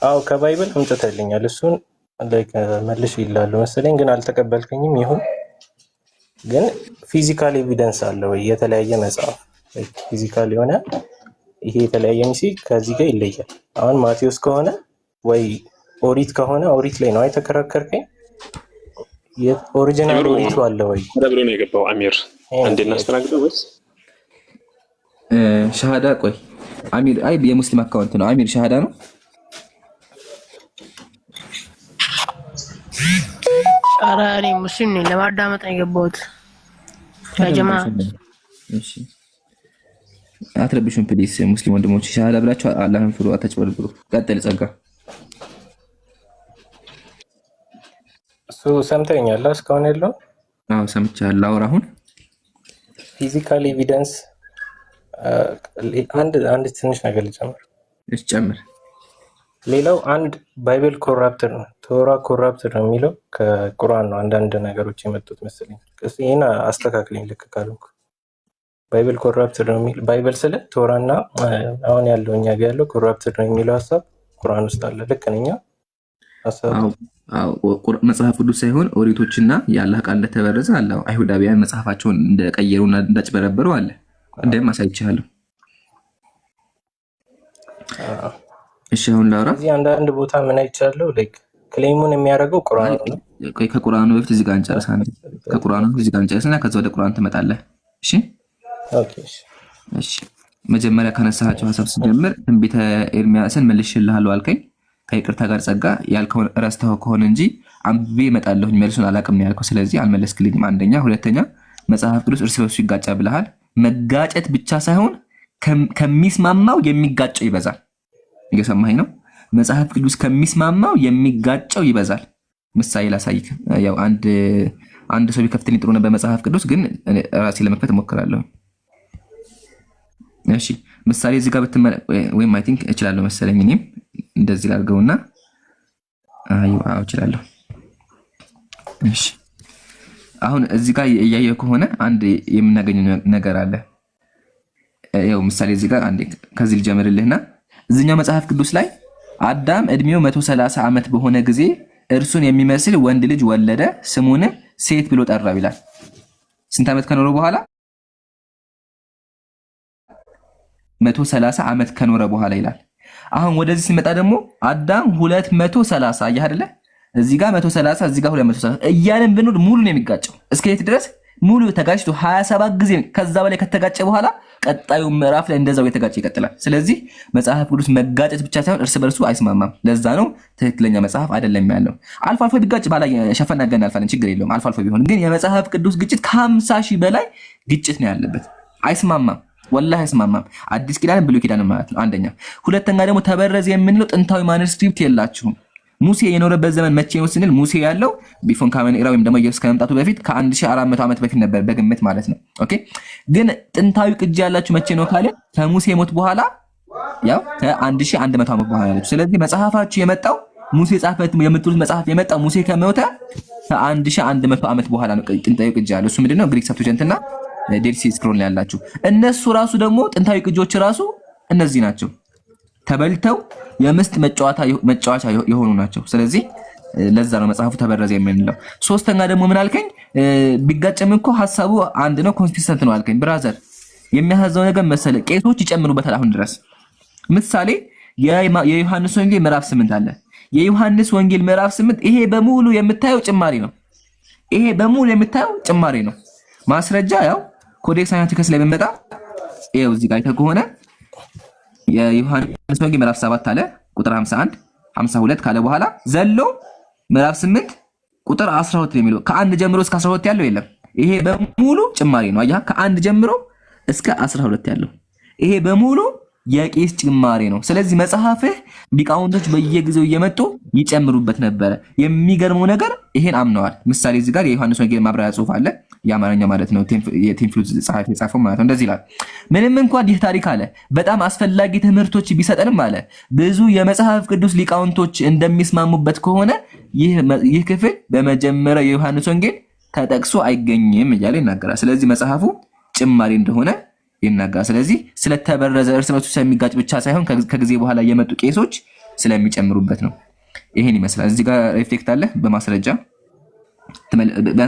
አዎ ከባይብል አምጥተልኛል፣ እሱን ላይክ መልሽ ይላሉ መሰለኝ፣ ግን አልተቀበልከኝም። ይሁን ግን ፊዚካል ኤቪደንስ አለ ወይ? የተለያየ መጽሐፍ ፊዚካል የሆነ ይሄ የተለያየ ሜሴጅ ከዚህ ጋር ይለያል። አሁን ማቴዎስ ከሆነ ወይ ኦሪት ከሆነ ኦሪት ላይ ነው አይተከራከርከኝ። ኦሪጂናል ኦሪቱ አለ ወይ ብሎ ነው የገባው። አሚር አንዴ እናስተናግደው ወይስ ሻሃዳ? ቆይ አሚር አይ የሙስሊም አካውንት ነው። አሚር ሻሃዳ ነው። ኧረ እኔ ሙስሊም ነኝ፣ ለማዳመጥ ነው የገባሁት። ጀማ እሺ አትረብሹን ፕሊስ። ሙስሊም ወንድሞች ሻሃዳ ብላችሁ አላህን ፍሩ፣ አትጭበርብሩ። ቀጥል ጸጋ። ሰምተኛል እስካሁን ያለው? አዎ ሰምቻለሁ። አውራ አሁን ፊዚካል ኤቪደንስ አንድ ትንሽ ነገር ልጨምር። እሺ ጨምር። ሌላው አንድ ባይብል ኮራፕትድ ነው፣ ቶራ ኮራፕትድ ነው የሚለው ከቁርአን ነው። አንዳንድ ነገሮች የመጡት መሰለኝ። ይሄን አስተካክለኝ ልክ ካልኩ። ባይብል ኮራፕትድ ነው የሚል ባይብል ስለ ቶራና አሁን ያለው እኛ ጋር ያለው ኮራፕትድ ነው የሚለው ሀሳብ ቁርአን ውስጥ አለ። ልክ ነኝ ሀሳብ? መጽሐፍ ቅዱስ ሳይሆን ኦሪቶችና የአላህ ቃል እንደተበረዘ አለ። አይሁዳውያን መጽሐፋቸውን እንደቀየሩና እንዳጭበረበሩ አለ። እንደም አሳይቻለሁ። እሺ አሁን ላውራ። እዚህ አንዳንድ ቦታ ምን አይቻለሁ ላይክ ክሌሙን የሚያደርገው ቁርአን ነው። ከቁርአኑ በፊት እዚህ ጋር እንጨርሳለን። ከቁርአኑ በፊት እዚህ ጋር እንጨርስና ከዛ ወደ ቁርአን ትመጣለህ። እሺ ኦኬ። እሺ መጀመሪያ ካነሳቸው ሐሳብ ስጀምር ትንቢተ ኤርሚያስን መልሼልሃለሁ አልከኝ። ከይቅርታ ጋር ጸጋ ያልከውን ረስተኸው ከሆነ እንጂ አንብቤ እመጣለሁ መልሱን አላውቅም ነው ያልከው። ስለዚህ አልመለስክልኝም። አንደኛ። ሁለተኛ መጽሐፍ ቅዱስ እርስ በርሱ ይጋጫ ብለሃል። መጋጨት ብቻ ሳይሆን ከሚስማማው የሚጋጨው ይበዛል። እየሰማኸኝ ነው? መጽሐፍ ቅዱስ ከሚስማማው የሚጋጨው ይበዛል። ምሳሌ ላሳይክ። ያው አንድ ሰው ቢከፍትልኝ ጥሩ ነበር መጽሐፍ ቅዱስ፣ ግን ራሴ ለመክፈት እሞክራለሁ። እሺ ምሳሌ እዚህ ጋር ወይም አይ ቲንክ እችላለሁ መሰለኝ። እኔም እንደዚህ ላድርገውና አዎ እችላለሁ። እሺ አሁን እዚህ ጋር እያየሁ ከሆነ አንድ የምናገኘው ነገር አለ። ያው ምሳሌ እዚህ ጋር አንዴ ከዚህ ልጀምርልህና እዚህኛው መጽሐፍ ቅዱስ ላይ አዳም እድሜው 130 ዓመት በሆነ ጊዜ እርሱን የሚመስል ወንድ ልጅ ወለደ፣ ስሙንም ሴት ብሎ ጠራው ይላል። ስንት ዓመት ከኖረ በኋላ? 130 ዓመት ከኖረ በኋላ ይላል። አሁን ወደዚህ ሲመጣ ደግሞ አዳም 230 አየህ አይደለ? እዚህ ጋር 130 እዚህ ጋር 230 እያለን ብንወድ ሙሉ ነው የሚጋጨው። እስከ የት ድረስ ሙሉ ተጋጭቶ 27 ጊዜ ከዛ በላይ ከተጋጨ በኋላ ቀጣዩ ምዕራፍ ላይ እንደዛው የተጋጨ ይቀጥላል። ስለዚህ መጽሐፍ ቅዱስ መጋጨት ብቻ ሳይሆን እርስ በርሱ አይስማማም። ለዛ ነው ትክክለኛ መጽሐፍ አይደለም ያለው። አልፎ አልፎ ቢጋጭ ባላ ሸፈና ገና አልፋለን፣ ችግር የለውም። አልፎ አልፎ ቢሆን ግን የመጽሐፍ ቅዱስ ግጭት ከ50 ሺህ በላይ ግጭት ነው ያለበት። አይስማማም፣ ወላሂ አይስማማም። አዲስ ኪዳን ብሉይ ኪዳን ማለት ነው። አንደኛ። ሁለተኛ ደግሞ ተበረዘ የምንለው ጥንታዊ ማኑስክሪፕት የላችሁም። ሙሴ የኖረበት ዘመን መቼ ነው ስንል ሙሴ ያለው ቢፎን ካመን ኢራ ወይም ደግሞ ኢየሱስ ከመምጣቱ በፊት ከ1400 ዓመት በፊት ነበር በግምት ማለት ነው። ኦኬ ግን ጥንታዊ ቅጂ ያላችሁ መቼ ነው ካለ ከሙሴ ሞት በኋላ ያው ከ1100 ዓመት በኋላ ያለችው። ስለዚህ መጽሐፋችሁ የመጣው ሙሴ ጻፈት የምትሉት መጽሐፍ የመጣው ሙሴ ከሞተ ከ1100 ዓመት በኋላ ነው። ጥንታዊ ቅጂ ያለው እሱ ምንድነው? ግሪክ ሰብስቲዩሽንትና ዴድ ሲ ስክሮል ያላችሁ እነሱ ራሱ ደግሞ ጥንታዊ ቅጂዎች ራሱ እነዚህ ናቸው። ተበልተው የምስጥ መጫወቻ የሆኑ ናቸው። ስለዚህ ለዛ ነው መጽሐፉ ተበረዘ የምንለው። ሶስተኛ ደግሞ ምን አልከኝ? ቢጋጨም እኮ ሐሳቡ አንድ ነው፣ ኮንሲስተንት ነው አልከኝ። ብራዘር የሚያሳዝነው ነገር መሰለ ቄሶች ይጨምሩበታል አሁን ድረስ። ምሳሌ የዮሐንስ ወንጌል ምዕራፍ 8 አለ። የዮሐንስ ወንጌል ምዕራፍ 8 ይሄ በሙሉ የምታየው ጭማሪ ነው። ይሄ በሙሉ የምታየው ጭማሪ ነው። ማስረጃ ያው ኮዴክስ ሳይንቲፊከስ ላይ በመጣ ይሄው እዚህ ጋር ከሆነ የዮሐንስ ወንጌል ምዕራፍ 7 አለ ቁጥር 51 52 ካለ በኋላ ዘሎ ምዕራፍ 8 ቁጥር 12 የሚለው ከአንድ ጀምሮ እስከ 12 ያለው የለም። ይሄ በሙሉ ጭማሪ ነው። አያ ከአንድ ጀምሮ እስከ 12 ያለው ይሄ በሙሉ የቄስ ጭማሪ ነው። ስለዚህ መጽሐፍህ ሊቃውንቶች በየጊዜው እየመጡ ይጨምሩበት ነበረ። የሚገርመው ነገር ይሄን አምነዋል። ምሳሌ እዚህ ጋር የዮሐንስ ወንጌል ማብራሪያ ጽሑፍ አለ፣ የአማርኛ ማለት ነው። የቴምፍሉት ጸሐፊ የጻፈው ማለት ነው። እንደዚህ ይላል። ምንም እንኳን ይህ ታሪክ አለ በጣም አስፈላጊ ትምህርቶች ቢሰጠንም አለ ብዙ የመጽሐፍ ቅዱስ ሊቃውንቶች እንደሚስማሙበት ከሆነ ይህ ክፍል በመጀመሪያ የዮሐንስ ወንጌል ተጠቅሶ አይገኝም እያለ ይናገራል። ስለዚህ መጽሐፉ ጭማሪ እንደሆነ ይናገራል። ስለዚህ ስለተበረዘ እርስ በርሱ ስለሚጋጭ ብቻ ሳይሆን ከጊዜ በኋላ የመጡ ቄሶች ስለሚጨምሩበት ነው። ይሄን ይመስላል። እዚህ ጋር ሪፍሌክት አለ በማስረጃ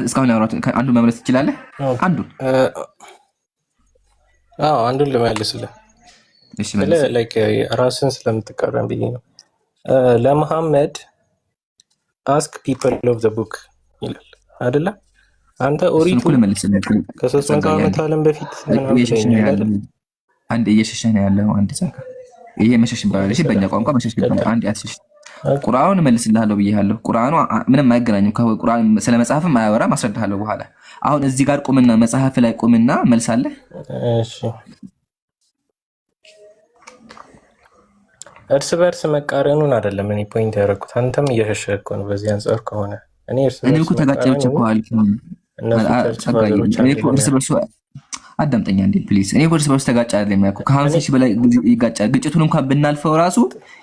እስካሁን ያወራሁት አንዱን መመለስ ትችላለህ? አንዱን ልመልስልህ። እሺ መልስ። ላይክ ራስን ስለምትቀረን ብዬ ነው። ለመሐመድ አስክ ፒፕል ኦፍ ዘ ቡክ ይላል አይደለ? አንተ ኦሪቱ ከ300 ዓመት ዓለም በፊት አንድ እየሸሸህ ነው ያለው። አንድ ጻካ ይሄ መሸሽ ይባላል። እሺ በእኛ ቋንቋ መሸሽ ይባላል። አንድ ያትሸሽ ቁርአኑን መልስልሃለሁ ብዬሃለሁ። ቁርአኑ ምንም አይገናኝም ከቁርአን ስለ መጽሐፍም አያወራም። አስረዳሃለሁ በኋላ። አሁን እዚህ ጋር ቁምና መጽሐፍ ላይ ቁምና መልሳለህ። እሺ እርስ በርስ መቃረኑን አይደለም እኔ ፖይንት ያደረኩት። አንተም እየሸሸህ እኮ ነው በዚህ አንፃር ከሆነ እኔ እኮ ተጋጨች እኮ አልኩኝ። እርስ በርሱ አዳምጠኛ እንዴ ፕሊዝ። እኔ እርስ በርሱ ተጋጭ አይደለም ያልኩህ። ከ50 ሺህ በላይ ይጋጫል። ግጭቱን እንኳን ብናልፈው ራሱ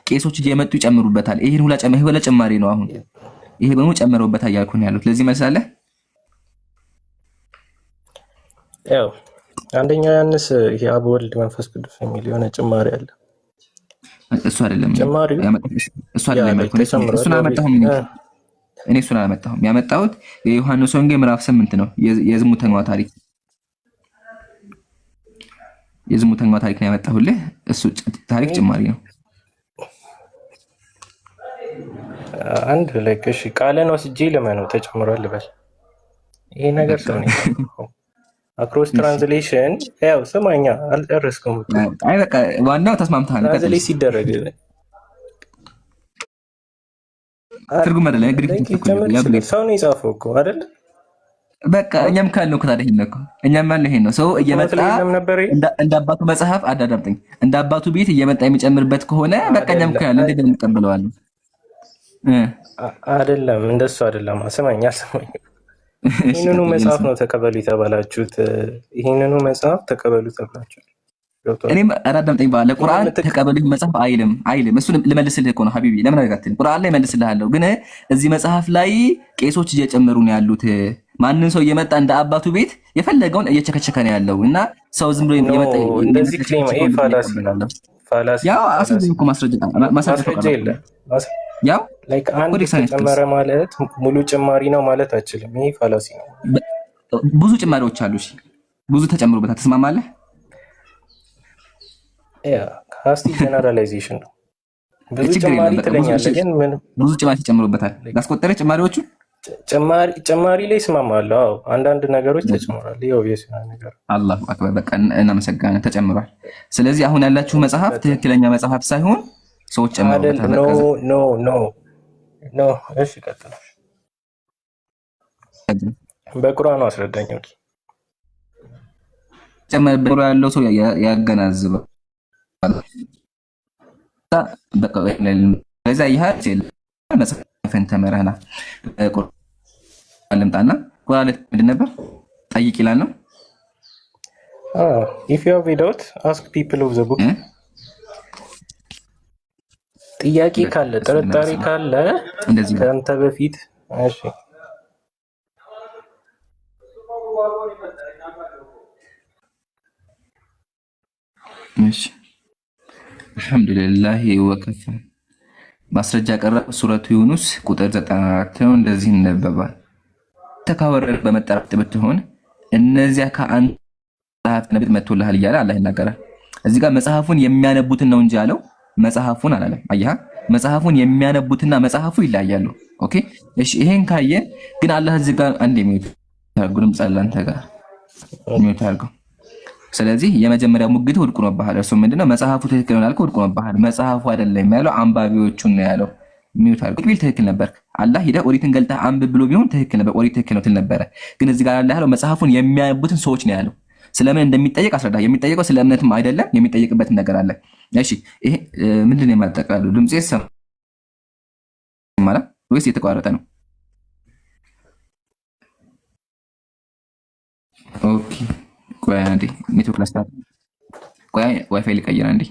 ቄሶች እየመጡ ይጨምሩበታል። ይሄን ሁላ ጭማሪ ነው። አሁን ይሄ በሙ ጨምረውበታል እያልኩህ ነው ያሉት። ለዚህ መልሳለህ። ያው አንደኛ ዮሐንስ ይሄ አብ ወልድ መንፈስ ቅዱስ የሚል የሆነ ጭማሪ አለ። እሱ አይደለም እሱ አይደለም እሱን አመጣሁም እኔ እሱን አላመጣሁም። ያመጣሁት የዮሐንስ ወንጌል ምዕራፍ 8 ነው። የዝሙተኛዋ ታሪክ ነው ያመጣሁልህ። እሱ ታሪክ ጭማሪ ነው። አንድ ላይክ እሺ ቃልን ወስጄ ለማነው ተጨምሯል ልበል። ይሄ ነገር ሰው ነው አክሮስ ትራንስሌሽን ያው ሰማኛ አልጨረስኩም። አይ በቃ ዋናው ተስማምተሃል። ትራንስሌት ሲደረግ ትርጉም አይደለም ግሪክ ሰው ነው የጻፈው እኮ አይደል? በቃ እኛም ካልነው እኮ ታዲያ ነው እኛም ማለት ይሄን ነው። ሰው እየመጣ እንደ አባቱ መጽሐፍ አዳዳምጠኝ እንደ አባቱ ቤት እየመጣ የሚጨምርበት ከሆነ በቃ እኛም ካለ እንደዚህ እንቀበለዋለን። አይደለም እንደሱ አይደለም። ሰማኛ ይሄንኑ መጽሐፍ ነው ተቀበሉ የተባላችሁት። ይሄንኑ መጽሐፍ ተቀበሉ ተብላችኋል። እኔም አዳምጠኝ ባለ ቁርአን ተቀበሉ መጽሐፍ አይልም። እሱ ልመልስልህ እኮ ነው ሀቢቢ። ለምን አደረጋትኝ? ቁርአን ላይ መልስልሃለሁ፣ ግን እዚህ መጽሐፍ ላይ ቄሶች እየጨመሩ ነው ያሉት። ማንን ሰው እየመጣ እንደ አባቱ ቤት የፈለገውን እየቸከቸከ ነው ያለው እና ሰው ዝም ብሎ እየመጣ እንደዚህ ክሌም ይሄ ፋላሲ ያው አስረጅ እኮ ማስረጃ የለም። ያው ላይክ አንድ ተጨመረ ማለት ሙሉ ጭማሪ ነው ማለት አይችልም። ይሄ ፋላሲ ነው። ብዙ ጭማሪዎች አሉ። እሺ ብዙ ተጨምሮበታል። ተስማማለህ? ያ ካስቲ ጀነራላይዜሽን ነው። ብዙ ጭማሪ ትለኛለህ፣ ግን ምን ብዙ ጭማሪ ተጨምሮበታል። ያስቆጠረ ጭማሪዎቹ ጭማሪ ላይ ስማማለሁ። አዎ አንዳንድ ነገሮች ተጨምሯል። ይኸው የሲና ነገር አላሁ አክበር። በቃ እናመሰግናለን፣ ተጨምሯል። ስለዚህ አሁን ያላችሁ መጽሐፍ ትክክለኛ መጽሐፍ ሳይሆን ሰዎች ጨምረውበታል። ኖ እሺ ቀጥል። በቁርአኑ አስረዳኝ። ጨምር በቁርአን ያለው ሰው ያገናዝበው በቃ ለዛ ይሄ መጽሐፍን ተመረህና ቁርአን ልምጣና ቁርአን ምንድን ነበር ጠይቅ ይላል ነው። if you have a doubt ask people of the book ጥያቄ ካለ ጥርጣሬ ካለ እንደዚህ ነው። ከአንተ በፊት እሺ እሺ አልሐምዱሊላህ ወከፈ። ማስረጃ ቀረበ። ሱረቱ ዩኑስ ቁጥር 94 ነው። እንደዚህ ይነበባል። ተካወረ በመጠራት ብትሆን እነዚያ ከአንተ መጽሐፍ ነብይ መጥቶልሃል እያለ አላህ ይናገራል። እዚህ ጋር መጽሐፉን የሚያነቡትን ነው እንጂ ያለው መጽሐፉን አላለም። አየህ፣ መጽሐፉን የሚያነቡትና መጽሐፉ ይለያያሉ። ኦኬ እሺ። ይሄን ካየን ግን አላህ እዚህ ጋር አንድ የሚውት ታርጉም ጸላንተ ጋር የሚውት አድርገው። ስለዚህ የመጀመሪያው ሙግት ውድቅ ነው ባህል። እርሱ ምንድነው? መጽሐፉ ትክክል ነው አልከው፣ ውድቅ ነው ባህል። መጽሐፉ አይደለም ያለው አንባቢዎቹን ነው ያለው። የሚውት አድርገው ቢል ትክክል ነበር። አላህ ሄደ ኦሪትን ገልጠህ አንብብ ብሎ ቢሆን ትክክል ነበር። ኦሪት ትክክል ነው ትል ነበረ። ግን እዚህ ጋር አላህ ያለው መጽሐፉን የሚያነቡትን ሰዎች ነው ያለው። ስለምን እንደሚጠየቅ አስረዳ። የሚጠየቀው ስለ እምነትም አይደለም፣ የሚጠየቅበት ነገር አለ። እሺ ይሄ ምንድነው? የማጠቃለሉ ድምጽ ይሰማል ወይስ የተቋረጠ ነው? ኦኬ ቆይ አንዴ ኔትወርክ ላስታርቅ። ቆይ ዋይፋይ ልቀይር አንዴ።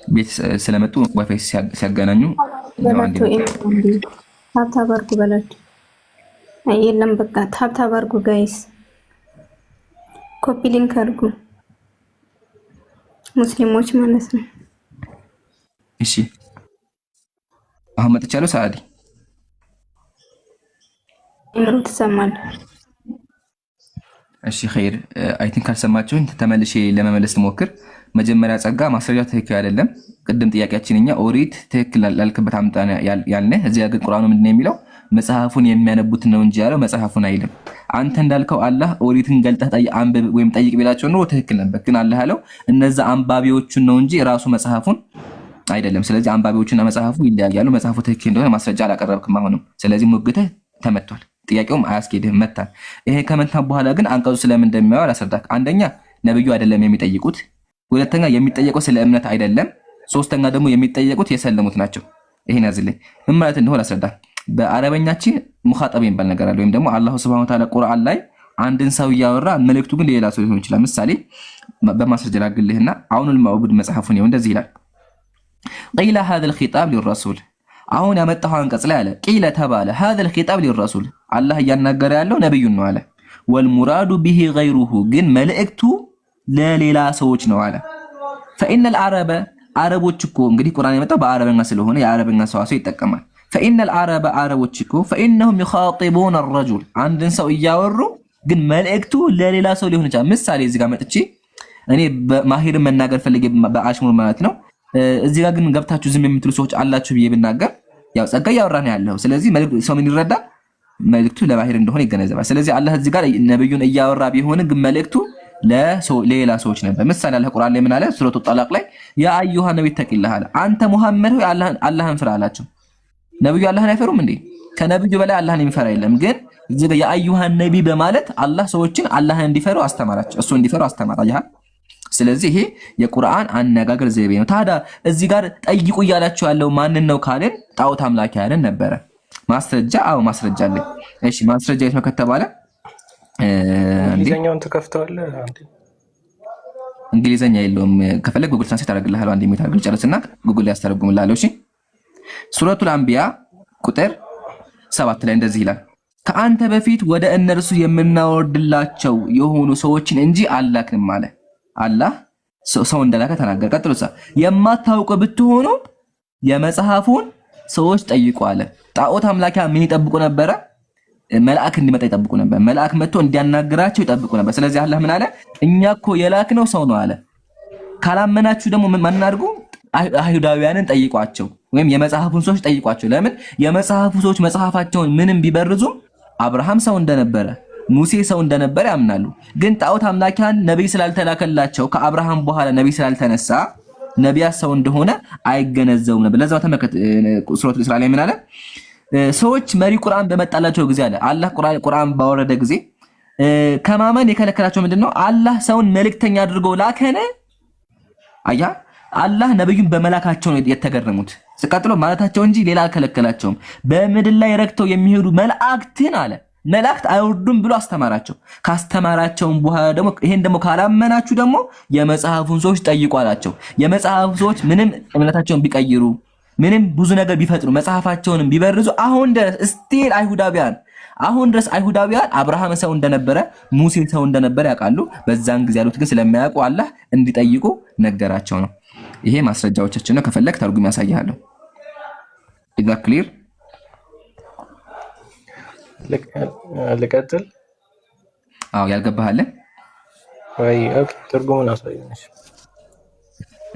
ቤት ስለመጡ ዋይፋይ ሲያገናኙ ታብታብ አድርጉ በላቸው። የለም በቃ ታብታብ አድርጉ ጋይስ፣ ኮፒ ሊንክ አድርጉ ሙስሊሞች ማለት ነው። እሺ አሁን መጥቻለሁ። ሰዓዲ ምሩ ትሰማለህ? እሺ ኸይር። አይ ቲንክ ካልሰማችሁኝ ተመልሼ ለመመለስ ልሞክር። መጀመሪያ ጸጋ ማስረጃ ትክክል አይደለም። ቅድም ጥያቄያችን እኛ ኦሪት ትክክል ላልክበት አምጣ ያልነህ፣ እዚያ ግን ቁርአኑ ምንድነው የሚለው? መጽሐፉን የሚያነቡት ነው እንጂ ያለው መጽሐፉን አይልም። አንተ እንዳልከው አላህ ኦሪትን ገልጠህ አንብብ ወይም ጠይቅ ቢላቸው ነው ትክክል ነበር። ግን አላህ ያለው እነዛ አንባቢዎቹን ነው እንጂ ራሱ መጽሐፉን አይደለም። ስለዚህ አንባቢዎቹና መጽሐፉ ይለያያሉ። መጽሐፉ ትክክል እንደሆነ ማስረጃ አላቀረብክም አሁንም። ስለዚህ ሙግትህ ተመቷል። ጥያቄውም አያስኬድህም፣ መታል። ይሄ ከመታ በኋላ ግን አንቀጹ ስለምን እንደሚያወራ አስረዳክ። አንደኛ ነብዩ አይደለም የሚጠይቁት፣ ሁለተኛ የሚጠየቀው ስለ እምነት አይደለም፣ ሶስተኛ ደግሞ የሚጠየቁት የሰለሙት ናቸው። ይሄን ያዝልኝ። ምን ማለት እንደሆነ አስረዳክ። በአረበኛችን ሙኻጠብ የሚባል ነገር አለ። ወይም ደግሞ አላሁ ሱብሓነሁ ወተዓላ ቁርአን ላይ አንድን ሰው እያወራ መልእክቱ ግን ሌላ ሰው ሊሆን ይችላል። ምሳሌ በማስረጃ ላግልህና አሁኑል መዕቡድ መጽሐፉን ነው እንደዚህ ይላል። ቂለ ሃዛል ኺጣብ ሊረሱል፣ አሁን ያመጣው አንቀጽ ላይ አለ ቂለ ተባለ ሃዛል ኺጣብ ሊረሱል፣ አላህ እያናገረ ያለው ነብዩን ነው አለ። ወልሙራዱ ቢሂ ገይሩሁ፣ ግን መልእክቱ ለሌላ ሰዎች ነው አለ። ፈኢነል አረበ፣ አረቦች እኮ እንግዲህ ቁርአን የመጣው በአረበኛ ስለሆነ የአረበኛ ሰዋሰው ይጠቀማል። ፈኢነል አረበ፣ አረቦች እኮ ፈኢነሁም ይኻጢቡነ الرجل፣ አንድን ሰው እያወሩ ግን መልእክቱ ለሌላ ሰው ሊሆን ይችላል። ምሳሌ እዚህ ጋር መጥቼ እኔ በማሂር መናገር ፈልጌ በአሽሙር ማለት ነው፣ እዚህ ጋር ግን ገብታችሁ ዝም የምትሉ ሰዎች አላችሁ ብዬ ብናገር ያው ጸጋ እያወራን ያለው። ስለዚህ ሰው ምን ይረዳ? መልእክቱ ለማሂር እንደሆነ ይገነዘባል። ስለዚህ አላህ እዚህ ጋር ነብዩን እያወራ ቢሆን ግን መልእክቱ ለሌላ ሰዎች ነበር። ምሳሌ አላህ ቁርአን ላይ ምን አለ? ሱረቱ ጠላቅ ላይ ያ አዩሃ ነብይ ተቂላህ፣ አንተ ሙሐመድ ሆይ አላህን ፍራ አላቸው። ነብዩ አላህን አይፈሩም እንዴ? ከነብዩ በላይ አላህን የሚፈራ የለም። ግን እዚህ ጋር የአዩሃ ነብይ በማለት አላህ ሰዎችን አላህን እንዲፈሩ አስተማራቸው፣ እሱ እንዲፈሩ አስተማራቸው። ስለዚህ ይሄ የቁርአን አነጋገር ዘይቤ ነው። ታዲያ እዚህ ጋር ጠይቁ እያላችሁ ያለው ማንን ነው ካልን ጣዖት አምላኪ ያለን ነበረ። ማስረጃ? አዎ ማስረጃ አለ። እሺ ማስረጃ የት ነው ከተባለ እንግሊዘኛውን ተከፍተዋለህ አንዴ። እንግሊዘኛ የለውም። ከፈለግ ጉግል ትራንስሌት አደርግልሃለሁ። አንዴ ሜት አድርግ ጨርስና ጉግል ያስተረጉምልሃለሁ። እሺ ሱረቱል አንቢያ ቁጥር 7 ላይ እንደዚህ ይላል፣ ከአንተ በፊት ወደ እነርሱ የምናወርድላቸው የሆኑ ሰዎችን እንጂ አላክንም አለ። አላህ ሰው እንደላከ ተናገረ። ቀጥሎሳ የማታውቁ ብትሆኑ የመጽሐፉን ሰዎች ጠይቁ አለ። ጣዖት አምላኪያ ምን ይጠብቁ ነበረ? መልአክ እንዲመጣ ይጠብቁ ነበር። መልአክ መጥቶ እንዲያናግራቸው ይጠብቁ ነበር። ስለዚህ አላህ ምን አለ? እኛ እኮ የላክነው ሰው ነው አለ። ካላመናችሁ ደግሞ ምን አድርጉ? አይሁዳውያንን ጠይቋቸው ወይም የመጽሐፉን ሰዎች ጠይቋቸው። ለምን? የመጽሐፉ ሰዎች መጽሐፋቸውን ምንም ቢበርዙም አብርሃም ሰው እንደነበረ ሙሴ ሰው እንደነበረ ያምናሉ። ግን ጣዖት አምላኪያን ነብይ ስላልተላከላቸው ከአብርሃም በኋላ ነብይ ስላልተነሳ ነቢያት ሰው እንደሆነ አይገነዘቡም ነበር። ለዛው ተመከተ ሱረቱል ኢስራ ላይ ምን አለ? ሰዎች መሪ ቁርአን በመጣላቸው ጊዜ አለ አላህ ቁርአን ባወረደ ጊዜ ከማመን የከለከላቸው ምንድነው? አላህ ሰውን መልእክተኛ አድርጎ ላከነ። አያ አላህ ነብዩን በመላካቸው ነው የተገረሙት። ሲቀጥሎ ማለታቸው እንጂ ሌላ አልከለከላቸውም። በምድር ላይ ረክተው የሚሄዱ መላእክትን አለ መላእክት አይወርዱም ብሎ አስተማራቸው። ካስተማራቸውም በኋላ ደግሞ ይሄን ደግሞ ካላመናችሁ ደግሞ የመጽሐፉን ሰዎች ጠይቁ አላቸው። የመጽሐፉ ሰዎች ምንም እምነታቸውን ቢቀይሩ ምንም ብዙ ነገር ቢፈጥሩ መጽሐፋቸውንም ቢበርዙ አሁን ድረስ ስቲል አይሁዳውያን አብርሃም ሰው እንደነበረ ሙሴ ሰው እንደነበረ ያውቃሉ። በዛን ጊዜ ያሉት ግን ስለማያውቁ አላህ እንዲጠይቁ ነገራቸው ነው። ይሄ ማስረጃዎቻችን ነው። ከፈለክ ተርጉም ያሳያለሁ። ኢዛ ክሊር ልቀጥል? አዎ ያልገባሃል ወይ? ኦኬ ትርጉሙን አሳየኝ።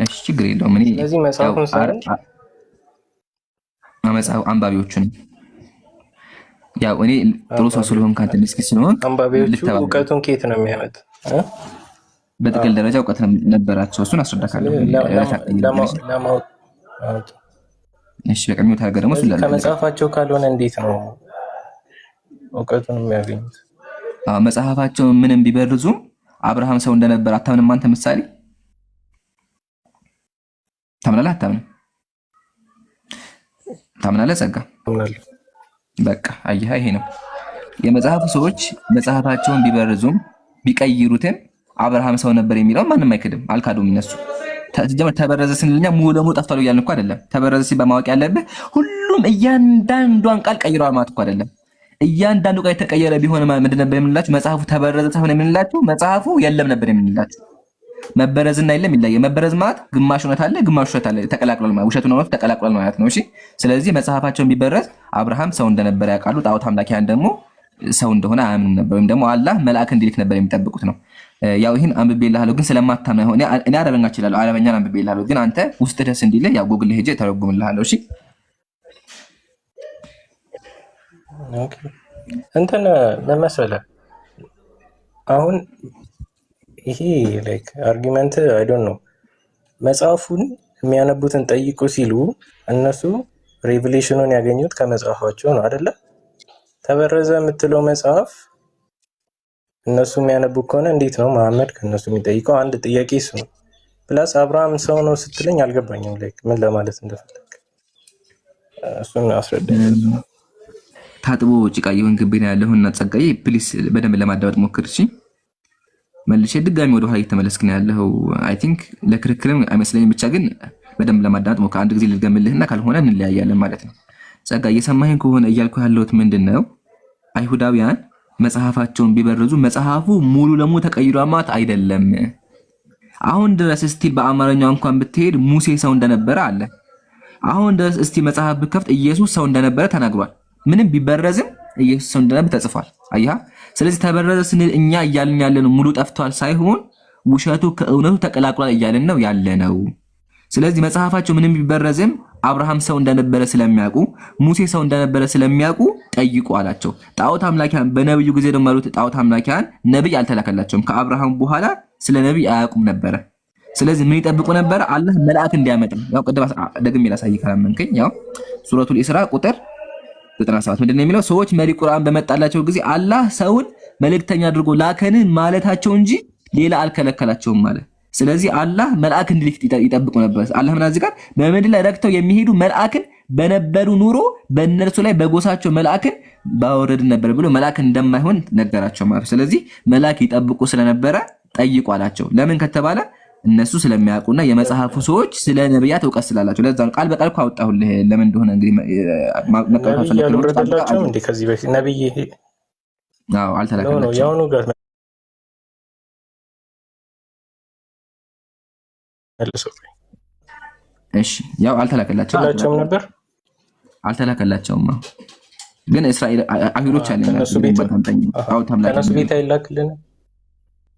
እሺ ችግር የለውም። እኔ ስለዚህ መጽሐፉን ሳይሆን መጽሐፍ አንባቢዎቹን ያው እኔ ጥሩ ሰው ስለሆንክ አንተ ምስኪን ስለሆንክ አንባቢዎቹ እውቀቱን ከየት ነው የሚያመጡት? በጥቅል ደረጃ እውቀት ነበራቸው። እሱን አስረዳካለሁ። እሺ በቀኝ ታርገ ደግሞ ስለላ ከመጽሐፋቸው ካልሆነ እንዴት ነው እውቀቱን የሚያገኙት? መጽሐፋቸው ምንም ቢበርዙ አብርሃም ሰው እንደነበር አታምንም አንተ? ምሳሌ ታምናለህ አታምንም? ታምናለህ ጸጋ? ታምናለህ። በቃ አየህ፣ ይሄ ነው የመጽሐፉ ሰዎች መጽሐፋቸውን ቢበርዙም ቢቀይሩትም አብርሃም ሰው ነበር የሚለው ማንም አይክድም፣ አልካዱም እነሱ። ተበረዘ ስንልኛ ሙሉ ለሙሉ ጠፍቷል እያልን እኮ አይደለም። ተበረዘ ሲል በማወቅ ያለብህ ሁሉም እያንዳንዷን ቃል ቀይሯል ማለት እኮ አይደለም። እያንዳንዱ ቃል የተቀየረ ቢሆን ምንድን ነበር የምንላችሁ? መጽሐፉ ተበረዘ ሳይሆን የምንላችሁ መጽሐፉ የለም ነበር የምንላችሁ። መበረዝና የለም ይለያል። መበረዝ ማለት ግማሽ እውነት አለ፣ ግማሽ ውሸት አለ፣ ተቀላቅሏል ማለት ውሸቱን እውነት ተቀላቅሏል ማለት ነው። እሺ ስለዚህ መጽሐፋቸውን ቢበረዝ አብርሃም ሰው እንደነበረ ያውቃሉ። ጣዖት አምላኪያን ደግሞ ሰው እንደሆነ አያምኑም ነበር፣ ወይም ደግሞ አላህ መልአክ እንዲልክ ነበር የሚጠብቁት ነው። ያው ይሄን አንብቤልሃለሁ፣ ግን ስለማታምነው እኔ አረበኛ እችላለሁ፣ አረበኛን አንብቤልሃለሁ፣ ግን አንተ ውስጥ ደስ እንዲልህ ያው ጉግል ሄጄ ተረጉምልሃለሁ። እሺ ኦኬ እንትን ለመሰለህ አሁን ይሄ ላይክ አርጊመንት አይ ዶንት ኖ መጽሐፉን የሚያነቡትን ጠይቁ ሲሉ እነሱ ሬቨሌሽኑን ያገኙት ከመጽሐፋቸው ነው አይደለ? ተበረዘ የምትለው መጽሐፍ እነሱ የሚያነቡ ከሆነ እንዴት ነው መሐመድ ከእነሱ የሚጠይቀው? አንድ ጥያቄ እሱ ነው። ፕላስ አብርሃም ሰው ነው ስትለኝ አልገባኝም። ላይክ ምን ለማለት እንደፈለግ እሱን አስረዳኝ። ታጥቦ ጭቃ ይሁን ግብና ያለውና ጸጋዬ ፕሊስ በደንብ ለማዳወጥ ሞክር። እሺ መልሼ ድጋሚ ወደ ኋላ እየተመለስክ ነው ያለው። አይ ቲንክ ለክርክርም አይመስለኝም፣ ብቻ ግን በደንብ ለማዳወጥ ሞክር። አንድ ጊዜ ልድገምልህና ካልሆነ እንለያያለን ማለት ነው። ጸጋ እየሰማኸኝ ከሆነ እያልኩ ያለሁት ምንድነው፣ አይሁዳውያን መጽሐፋቸውን ቢበርዙ መጽሐፉ ሙሉ ለሙሉ ተቀይሯል ማለት አይደለም። አሁን ድረስ ስቲል በአማርኛው እንኳን ብትሄድ ሙሴ ሰው እንደነበረ አለ። አሁን ድረስ እስቲ መጽሐፍ ብከፍት ኢየሱስ ሰው እንደነበረ ተናግሯል። ምንም ቢበረዝም ኢየሱስ ሰው እንደነበረ ተጽፏል። አያ ስለዚህ ተበረዘ ስንል እኛ እያልን ያለነው ሙሉ ጠፍቷል ሳይሆን ውሸቱ ከእውነቱ ተቀላቅሏል እያልን ነው ያለነው። ስለዚህ መጽሐፋቸው ምንም ቢበረዝም አብርሃም ሰው እንደነበረ ስለሚያውቁ ሙሴ ሰው እንደነበረ ስለሚያውቁ ጠይቁ አላቸው። ጣዖት አምላኪያን በነብዩ ጊዜ ደግሞ ያሉት ጣዖት አምላኪያን ነብይ አልተላከላቸውም። ከአብርሃም በኋላ ስለ ነብይ አያውቁም ነበረ። ስለዚህ ምን ይጠብቁ ነበረ? አላህ መልአክ እንዲያመጣ። ያው ቅድም ደግሜ ላሳይ ካላመንከኝ ያው ሱረቱል ኢስራ ቁጥር 97 ምንድነው የሚለው? ሰዎች መሪ ቁርአን በመጣላቸው ጊዜ አላህ ሰውን መልእክተኛ አድርጎ ላከን ማለታቸው እንጂ ሌላ አልከለከላቸውም ማለት። ስለዚህ አላህ መልአክ እንዲልክ ይጠብቁ ነበር። አላህ ምን አዝጋር በመድር ላይ ረክተው የሚሄዱ መልአክን በነበሩ ኑሮ በእነርሱ ላይ በጎሳቸው መልአክን ባወረድ ነበር ብሎ መልአክ እንደማይሆን ነገራቸው ማለት። ስለዚህ መልአክ ይጠብቁ ስለነበረ ጠይቁ አላቸው። ለምን ከተባለ እነሱ ስለሚያውቁና የመጽሐፉ ሰዎች ስለ ነብያት እውቀት ስላላቸው። ለዛ ነው ቃል በቃል አወጣሁልህ። ለምን እንደሆነ እንግዲህ ነብይ ያልወረደላቸው እንዴ? ከዚህ በፊት ነብይ አልተላከላቸውም። ያውኑ ጋር እሺ ያው አልተላከላቸውም ነበር። አልተላከላቸውም ግን እስራኤል አይሁዶች አለ እነሱ ቤት አይላክልን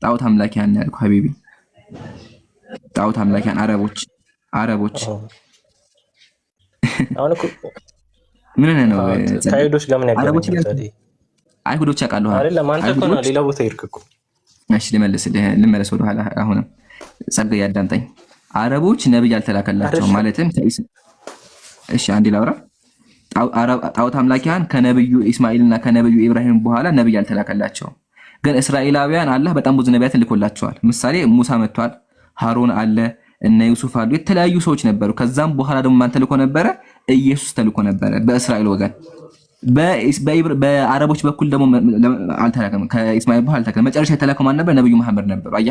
ጣዖት አምላኪያን ያልኩ ሀቢቢ ጣዖት አምላኪያን አረቦች አሁን እኮ ምን ነው ከአይሁዶች ጋር ምን ያገናኛል? አይሁዶች ያውቃሉ አይደለም። አንተ እኮ ነው ሌላ ቦታ ሄድክ እኮ። እሺ ልመለስ ወደ ኋላ። አሁንም ጸጋ ያዳምጠኝ። አረቦች ነብይ አልተላከላቸውም ማለትም እሺ አንዴ ላውራ። ጣዖት አምላኪያን ከነብዩ ኢስማኤልና ከነብዩ ኢብራሂም በኋላ ነብይ አልተላከላቸውም። ግን እስራኤላውያን አላህ በጣም ብዙ ነቢያትን ልኮላቸዋል። ምሳሌ ሙሳ መጥቷል፣ ሃሩን አለ፣ እነ ዩሱፍ አሉ፣ የተለያዩ ሰዎች ነበሩ። ከዛም በኋላ ደግሞ ማን ተልኮ ነበረ? ኢየሱስ ተልኮ ነበረ በእስራኤል ወገን። በአረቦች በኩል ደግሞ አልተላከም። ከኢስማኤል በኋላ አልተላከም። መጨረሻ የተላከው ማን ነበር? ነብዩ መሐመድ ነበር። አያ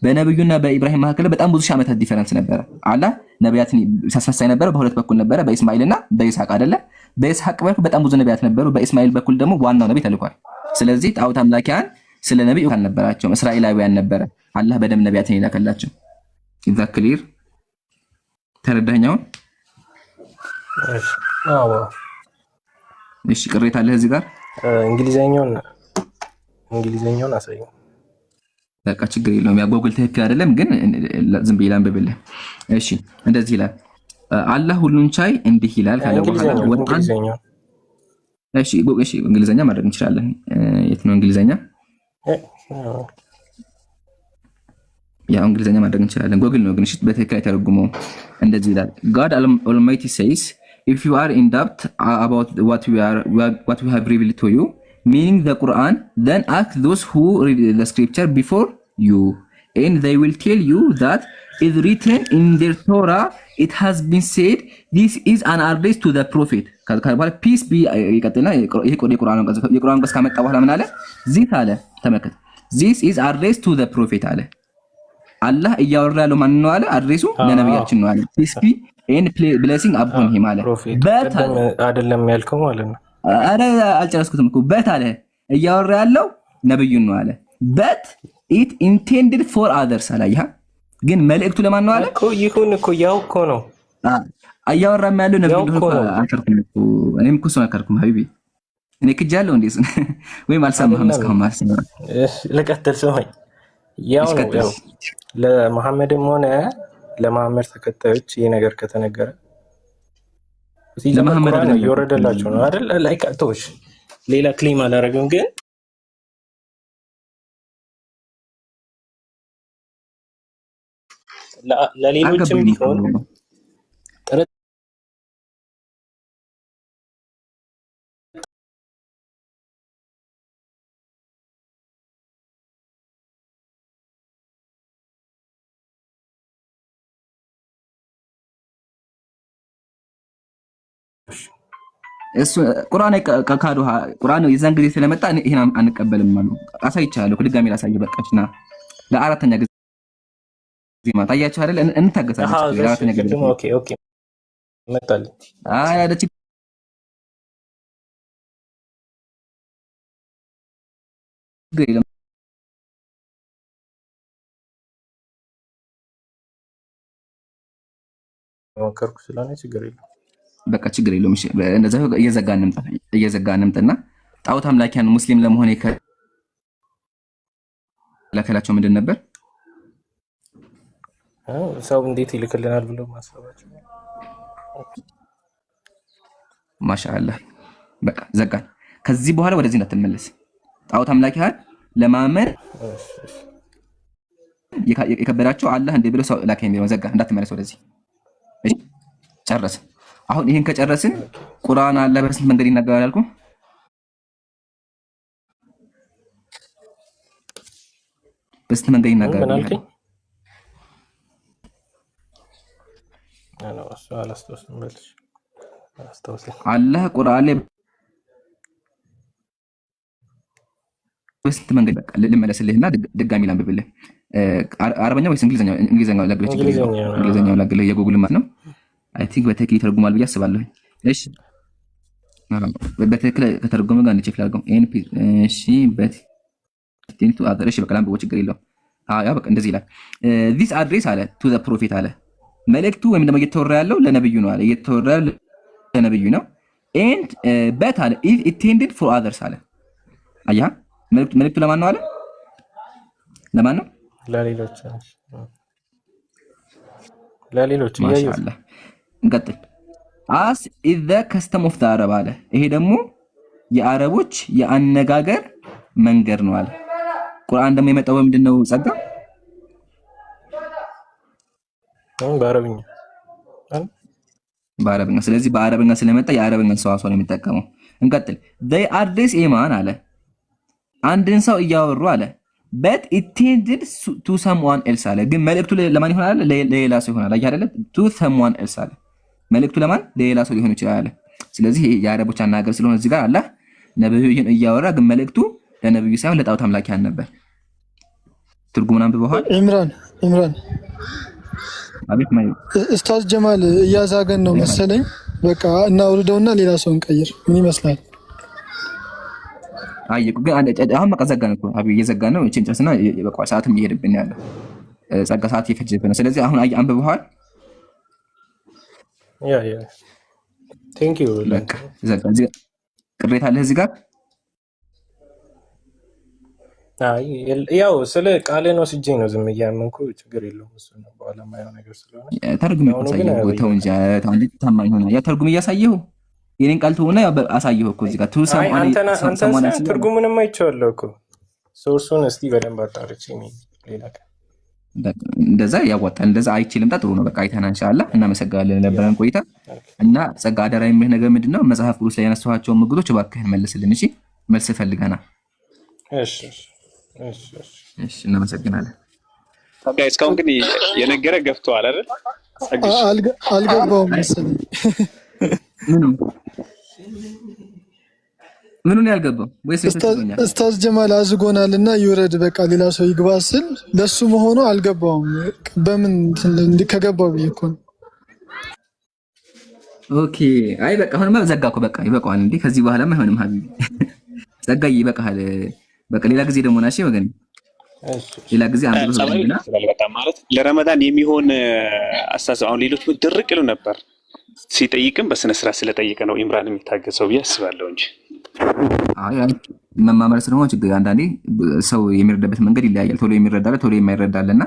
በነብዩና በኢብራሂም መካከል በጣም ብዙ ሺህ ዓመታት ዲፈረንስ ነበረ። አላህ ነቢያትን ሲያስነሳ ነበረ በሁለት በኩል ነበረ፣ በኢስማኤልና በይስሐቅ አይደለ? በይስሐቅ በኩል በጣም ብዙ ነቢያት ነበሩ፣ በኢስማኤል በኩል ደግሞ ዋናው ነብይ ተልኳል። ስለዚህ ጣዖት አምላኪያን ስለ ነብይ አልነበራቸውም፣ እስራኤላውያን ነበረ አላህ በደም ነቢያትን ይላከላቸው። ኢዛ ክሊር ተረዳኸኛውን? እሺ ቅሬታ አለ እዚህ ጋር? እንግሊዘኛውን አሳየው። በቃ ችግር የለውም። ያ ጎግል ትክክል አይደለም ግን ዝም ብዬ ላንብብልህ። እሺ እንደዚህ ይላል አላህ ሁሉን ቻይ እንዲህ ይላል ካለ በኋላ እሺ እንግሊዘኛ ማድረግ እንችላለን። የት ነው እንግሊዘኛ? ያው እንግሊዘኛ ማድረግ እንችላለን። ጎግል ነው ግን እሺ በትክክል አይተረጉመው። እንደዚህ ይላል God Almighty says if you are in doubt about what we have revealed to you, meaning the Quran, then ask those who read the scripture before you, and they will tell you that is written in their Torah. It has been said this is an address to the prophet. ካልባለ peace be ይቀጥልና ይሄ የቁርአን ቀስ ካመጣ በኋላ ምን አለ? ዚት አለ ተመከተ this is address to the prophet አለ። አላህ እያወራ ያለው ማን ነው አለ? አድሬሱ ለነብያችን ነው አለ። peace be and blessing upon him አለ። በት አይደለም ያልከው ማለት ነው። አረ አልጨረስኩትም እኮ በት አለ። እያወራ ያለው ነብዩን ነው አለ። but it intended for others አለ። ያ ግን መልእክቱ ለማን ነው አለ? እኮ ይሁን እኮ ያው እኮ ነው እያወራም ያለው ነብዩ ነው እኮ አንተርኩም እኮ እኔም እኮ ሰው አከርኩም ሀቢቢ እኔ ክጃለሁ እንዴ ወይም አልሰማህም እስካሁን ማለት ነው። ለቀጥል ሰማኝ ያው ነው ለመሐመድም ሆነ ለመሐመድ ተከታዮች ይሄ ነገር ከተነገረ ለመሐመድ ነው እየወረደላቸው ነው አይደል? ላይክ አቶሽ ሌላ ክሌም አላደረግም ግን ለሌሎችም ቢሆን እሱ ቁርአን ካዱ ቁርአን የዛን ጊዜ ስለመጣ ይሄን አንቀበልም አሉ። አሳይቻለሁ ድጋሜ ላሳይ በቃችና ለአራተኛ ጊዜ ማታ አያችሁ አይደል? እንታገሳለን ለአራተኛ ጊዜ ኦኬ መጣል አይ አደ ችግር ወከርኩ ስለሆነ ችግር የለም። በቃ ችግር የለውም። እሺ እንደዛ እየዘጋን እንምጥና ጣዖት አምላኪያን ሙስሊም ለመሆን የከለከላቸው ምንድን ነበር? ሰው እንዴት ይልክልናል ብሎ ማሰባቸው። ማሻአላህ በቃ ዘጋን። ከዚህ በኋላ ወደዚህ እንዳትመለስ። ጣዖት አምላኪያን ለማመን የከበዳቸው አላህ እንደ ብሎ ሰው ላከ የሚለው ዘጋ። እንዳትመለስ ወደዚህ። እሺ ጨረስን። አሁን ይሄን ከጨረስን ቁርአን አለ በስንት መንገድ ይናገራል አልኩ? በስንት መንገድ ይናገራል? አላህ ቁርአን ላይ በስንት መንገድ በቃ ልመለስልህና ድጋሚ ላንብብልህ። አረበኛ ወይስ እንግሊዘኛ? እንግሊዘኛው ላግልህ ችግር የለውም። እንግሊዘኛው ላግልህ የጉግል ማለት ነው። አይ ቲንክ በትክክል ይተረጉማል ብዬ አስባለሁ። እሺ በትክክል ከተረጎመ ጋር እንቼክ ላድርገው። ኤንፒ እሺ በትክክል አድሬስ በቃ ላንብበው ችግር የለውም። ያው በቃ እንደዚህ ይላል this address አለ to the prophet አለ መልእክቱ ወይም ደግሞ እየተወራ ያለው ለነብዩ ነው አለ። እየተወራ ያለው ለነብዩ ነው and but አለ is intended for others አለ። አያ መልእክቱ ለማን ነው አለ? ለማን ነው? ለሌሎች ማሻአላህ። እንቀጥል as is the custom of the Arab አለ። ይሄ ደግሞ የአረቦች የአነጋገር መንገድ ነው አለ። ቁርአን ደግሞ የመጣው ምንድነው? ጸጋ በአረብኛ። ስለዚህ በአረብኛ ስለመጣ የአረብኛ ሰዋሰው ነው የሚጠቀመው። እንቀጥል they address iman አለ። አንድን ሰው እያወሩ አለ but intended to someone else አለ። ግን መልእክቱ ለማን ይሆናል? ለሌላ ሰው ይሆናል። አይ አይደለ? to someone else አለ። መልእክቱ ለማን? ለሌላ ሰው ሊሆን ይችላል። ስለዚህ የአረቦች አናገር ስለሆነ እዚህ ጋር አላህ ነብዩን እያወራ ግን መልእክቱ ለነብዩ ሳይሆን ለጣዖት አምላኪያን ነበር። ትርጉሙን አንብበዋል? ኢምራን አቤት ማይ ኡስታዝ ጀማል እያዛገን ነው መሰለኝ። በቃ እናውርደውና ሌላ ሰው እንቀይር። ምን ይመስላል? አይ ግን አሁን በቃ ዘጋን እኮ አብይ እየዘጋን ነው። እቺን ጨስና በቃ ሰዓትም እየሄድብን ያለው ጸጋ ሰዓት እየፈጀብን ነው። ስለዚህ አሁን አንብበዋል? ያ ቴንክ ዩ በቃ ዘጋ። ቅሬታ አለ እዚህ ጋር? አይ ያው ስለ ቃልን ወስጄ ነው ዝም እያመንኩ ችግር የለውም። እሱ ነው በኋላ ማየው ነገር ስለሆነ ተርጉም ያሳየው ተው እንጂ አንተ ታማኝ ሆነ ያ ተርጉም እያሳየው የኔን ቃል ተውና አሳየው እኮ እዚህ ጋር አንተ ትርጉሙንም አይቼዋለሁ እኮ ሶርሱን እስቲ በደንብ አጣርቼ ነው ሌላ እንደዛ ያዋጣል። እንደዛ አይችልም። ጥሩ ነው። በቃ አይተናል። ኢንሻአላህ እናመሰግናለን ለነበረን ቆይታ እና ጸጋ አደራ የሚል ነገር ምንድነው? መጽሐፍ ቅዱስ ላይ ያነሳኋቸው ምግቦች እባክህን መልስልን። እሺ መልስ ፈልገናል። እሺ እናመሰግናለን። ታዲያ እስካሁን ግን የነገረ ገብቷል አይደል? አልገባውም መሰለኝ። ምኑን ያልገባው ወይስ ኡስታዝ ጀማል አዝጎናልና ይውረድ በቃ ሌላ ሰው ይግባ ስል ለሱ መሆኑ አልገባውም። በምን ከገባው እኮ ነው። ኦኬ አይ በቃ አሁንማ ዘጋኩ። በቃ ይበቃዋል እንዴ ከዚህ በኋላማ አይሆንም። ሀቢቢ ዘጋይ ይበቃል። በቃ ሌላ ጊዜ ደግሞ ናሽ ወገን ሌላ ጊዜ አንዱ ስለሆነና በቃ ማለት ለረመዳን የሚሆን አስተሳሰብ አሁን ሌሎች ድርቅ ይሉ ነበር ሲጠይቅም በስነ ስርዓት ስለጠየቀ ነው ኢምራን የሚታገሰው ብዬ አስባለሁ እንጂ አይ መማመር ስለሆነ ችግር አንዳንዴ ሰው የሚረዳበት መንገድ ይለያያል። ቶሎ የሚረዳለ ቶሎ የማይረዳለና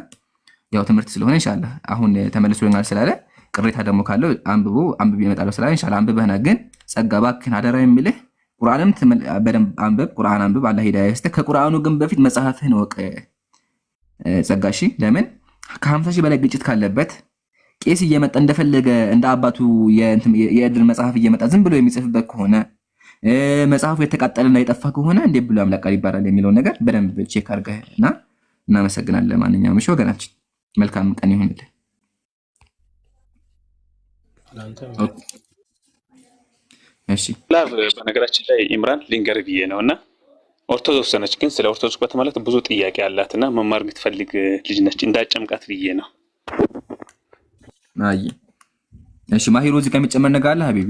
ያው ትምህርት ስለሆነ ኢንሻአላህ አሁን ተመልሶልኛል ስላለ ቅሬታ ደግሞ ካለው አንብቦ ይመጣለው ስላለ ኢንሻአላህ አንብበህና ግን ጸጋ እባክህን አደራ የሚልህ ቁርአንም በደንብ አንብብ። ቁርአን አንብብ። አላህ ሂዳያ ይስጥህ። ከቁርአኑ ግን በፊት መጽሐፍህን ወቅ ጸጋሺ። ለምን ከ50 ሺህ በላይ ግጭት ካለበት ቄስ እየመጣ እንደፈለገ እንደ አባቱ የእድር መጽሐፍ እየመጣ ዝም ብሎ የሚጽፍበት ከሆነ መጽሐፉ የተቃጠለና የጠፋ ከሆነ እንዴት ብሎ ያምላቃል ይባላል የሚለው ነገር በደንብ ቼክ አድርገህና እናመሰግናለን። ማንኛውም እሺ ወገናችን መልካም ቀን ይሁንልህ። እሺ በነገራችን ላይ ኢምራን ሊንገር ብዬ ነውና ኦርቶዶክስ ነች፣ ግን ስለ ኦርቶዶክስ በተመለከተ ብዙ ጥያቄ አላትና መማር የምትፈልግ ልጅ ነች። እንዳጨምቃት ብዬ ነው። አይ እሺ ማሂሩ እዚህ ጋር የሚጨመር ነገር አለ ሀቢቢ?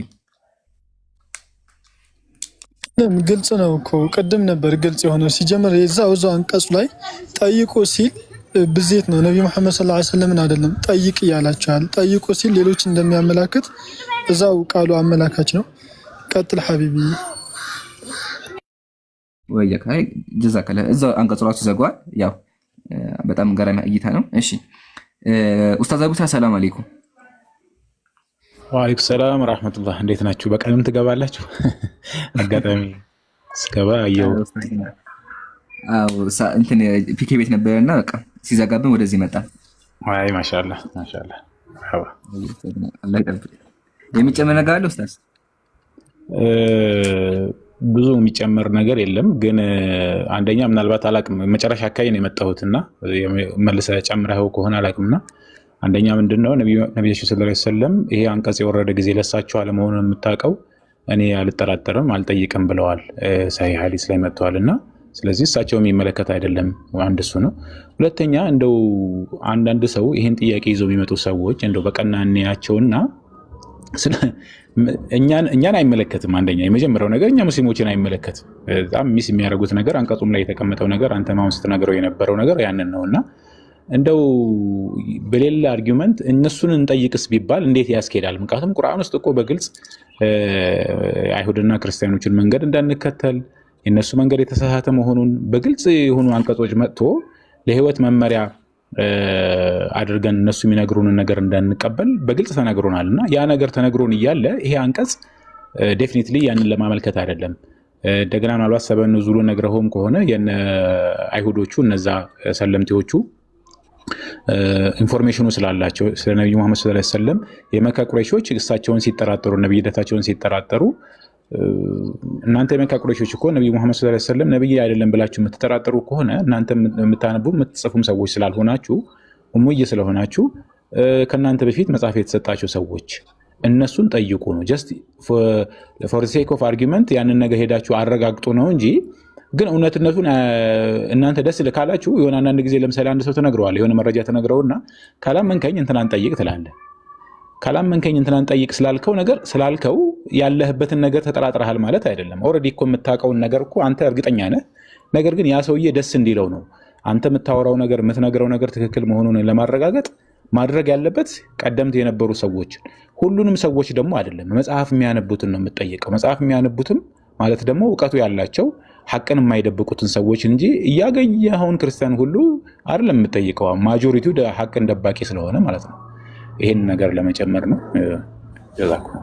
ግልጽ ነው እኮ ቅድም ነበር ግልጽ የሆነው። ሲጀምር እዛው አንቀጹ ላይ ጠይቁ ሲል ብዜት ነው። ነብዩ መሐመድ ሰለላሁ ዐለይሂ ወሰለም አይደለም ጠይቅ ይላልቻል። ጠይቁ ሲል ሌሎች እንደሚያመላክት እዛው ቃሉ አመላካች ነው። ቀጥል ሐቢቢ ወይየካይ ጀዛከለ እዛው አንቀጹ ራሱ ዘጓል። ያው በጣም ገራሚ እይታ ነው። እሺ ኡስታዝ አቡሳ ሰላም አለይኩም። ወአለይኩም ሰላም ወራህመቱላህ። እንዴት ናችሁ? በቀንም ትገባላችሁ? አጋጣሚ ስገባ አየው። አው እንትን ፒኬ ቤት ነበርና በቃ ሲዘጋብን ወደዚህ መጣ። አይ ማሻአላህ ማሻአላህ። አላህ ይጠብቅ። የሚጨመር ነገር አለ ኡስታዝ? ብዙ የሚጨመር ነገር የለም። ግን አንደኛ ምናልባት አላቅም መጨረሻ አካባቢ ነው የመጣሁትና መልሰህ ጨምረኸው ከሆነ አላቅምና አንደኛ ምንድነው ነብዩ ሰለላሁ ዐለይሂ ወሰለም ይሄ አንቀጽ የወረደ ጊዜ ለሳቸው አለመሆኑን የምታውቀው እኔ አልጠራጠርም አልጠይቅም ብለዋል። ሰሂህ ሐዲስ ላይ መጥቷልና ስለዚህ እሳቸው የሚመለከት አይደለም። አንድ እሱ ነው። ሁለተኛ እንደው አንዳንድ ሰው ይሄን ጥያቄ ይዘው የሚመጡ ሰዎች እንደው በቀናኔያቸውና እኛን አይመለከትም። አንደኛ የመጀመሪያው ነገር እኛ ሙስሊሞችን አይመለከትም። በጣም ሚስ የሚያደርጉት ነገር አንቀጹም ላይ የተቀመጠው ነገር አንተ ማውን ስትነግረው የነበረው ነገር ያንን ነውና እንደው በሌላ አርጊውመንት እነሱን እንጠይቅስ ቢባል እንዴት ያስኬዳል? ምክንያቱም ቁርአን ውስጥ እኮ በግልጽ አይሁድና ክርስቲያኖችን መንገድ እንዳንከተል የነሱ መንገድ የተሳሳተ መሆኑን በግልጽ የሆኑ አንቀጾች መጥቶ ለህይወት መመሪያ አድርገን እነሱ የሚነግሩንን ነገር እንዳንቀበል በግልጽ ተነግሮናልና ያ ነገር ተነግሮን እያለ ይሄ አንቀጽ ዴፊኒትሊ ያንን ለማመልከት አይደለም። እንደገና ምናልባት ሰበብ ኑዙሉን ነግረውም ከሆነ የነ አይሁዶቹ እነዛ ሰለምቴዎቹ ኢንፎርሜሽኑ ስላላቸው ስለ ነብዩ መሐመድ ሰለላሁ ዐለይሂ ወሰለም የመካ ቁረይሾች እሳቸውን ሲጠራጠሩ ነብይነታቸውን ሲጠራጠሩ እናንተ የመካ ቁረይሾች እኮ ነብዩ መሐመድ ሰለላሁ ዐለይሂ ወሰለም ነብይ አይደለም ብላችሁ የምትጠራጠሩ ከሆነ እናንተ የምታነቡ የምትጽፉም ሰዎች ስላልሆናችሁ ኡሙይ ስለሆናችሁ ከናንተ በፊት መጽሐፍ የተሰጣቸው ሰዎች እነሱን ጠይቁ ነው። ጀስት ፎር ዘ ሴክ ኦፍ አርጊውመንት ያንን ነገር ሄዳችሁ አረጋግጡ ነው እንጂ ግን እውነትነቱን እናንተ ደስ ካላችሁ የሆነ አንዳንድ ጊዜ ለምሳሌ አንድ ሰው ተነግረዋል የሆነ መረጃ ተነግረውና ካላመንከኝ እንትናን ጠይቅ ትላለህ። ካላመንከኝ እንትናን ጠይቅ ስላልከው ያለህበትን ነገር ተጠራጥረሃል ማለት አይደለም። ኦልሬዲ እኮ የምታውቀውን ነገር እኮ አንተ እርግጠኛ ነህ። ነገር ግን ያ ሰውዬ ደስ እንዲለው ነው አንተ የምታወራው ነገር የምትነግረው ነገር ትክክል መሆኑን ለማረጋገጥ ማድረግ ያለበት ቀደምት የነበሩ ሰዎች ሁሉንም ሰዎች ደግሞ አይደለም መጽሐፍ የሚያነቡትን ነው የምትጠይቀው። መጽሐፍ የሚያነቡትም ማለት ደግሞ ዕውቀቱ ያላቸው ሐቅን የማይደብቁትን ሰዎች እንጂ እያገኘኸውን ክርስቲያን ሁሉ አይደለም የምትጠይቀው። ማጆሪቲው ሐቅን ደባቂ ስለሆነ ማለት ነው። ይሄን ነገር ለመጨመር ነው። ጀዛኩም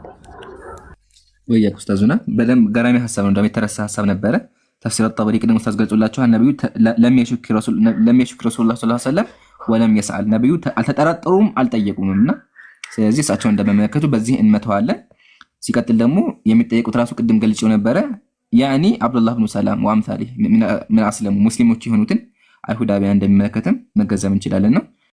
ወያ ኡስታዙና በደም ገራሚ ሐሳብ ነው እንደሚተረሳ ሐሳብ ነበረ። ተፍሲር አጣበሪ ቅድም ኡስታዝ ገልጾላችኋል። ነብዩ ለም የሽክ ረሱላህ ሰለላሁ ዐለይሂ ወሰለም ወለም የሰአል ነብዩ አልተጠራጠሩም አልጠየቁምና ስለዚህ እሳቸው እንደመመለከቱ በዚህ እንመተዋለን። ሲቀጥል ደግሞ የሚጠየቁት ራሱ ቅድም ገልጬው ነበረ ያኒ አብዱላህ ኢብኑ ሰላም ወአምሳሊ ምን አስለሙ ሙስሊሞች የሆኑትን አይሁዳውያን እንደሚመለከትም መገንዘብ እንችላለን ነው።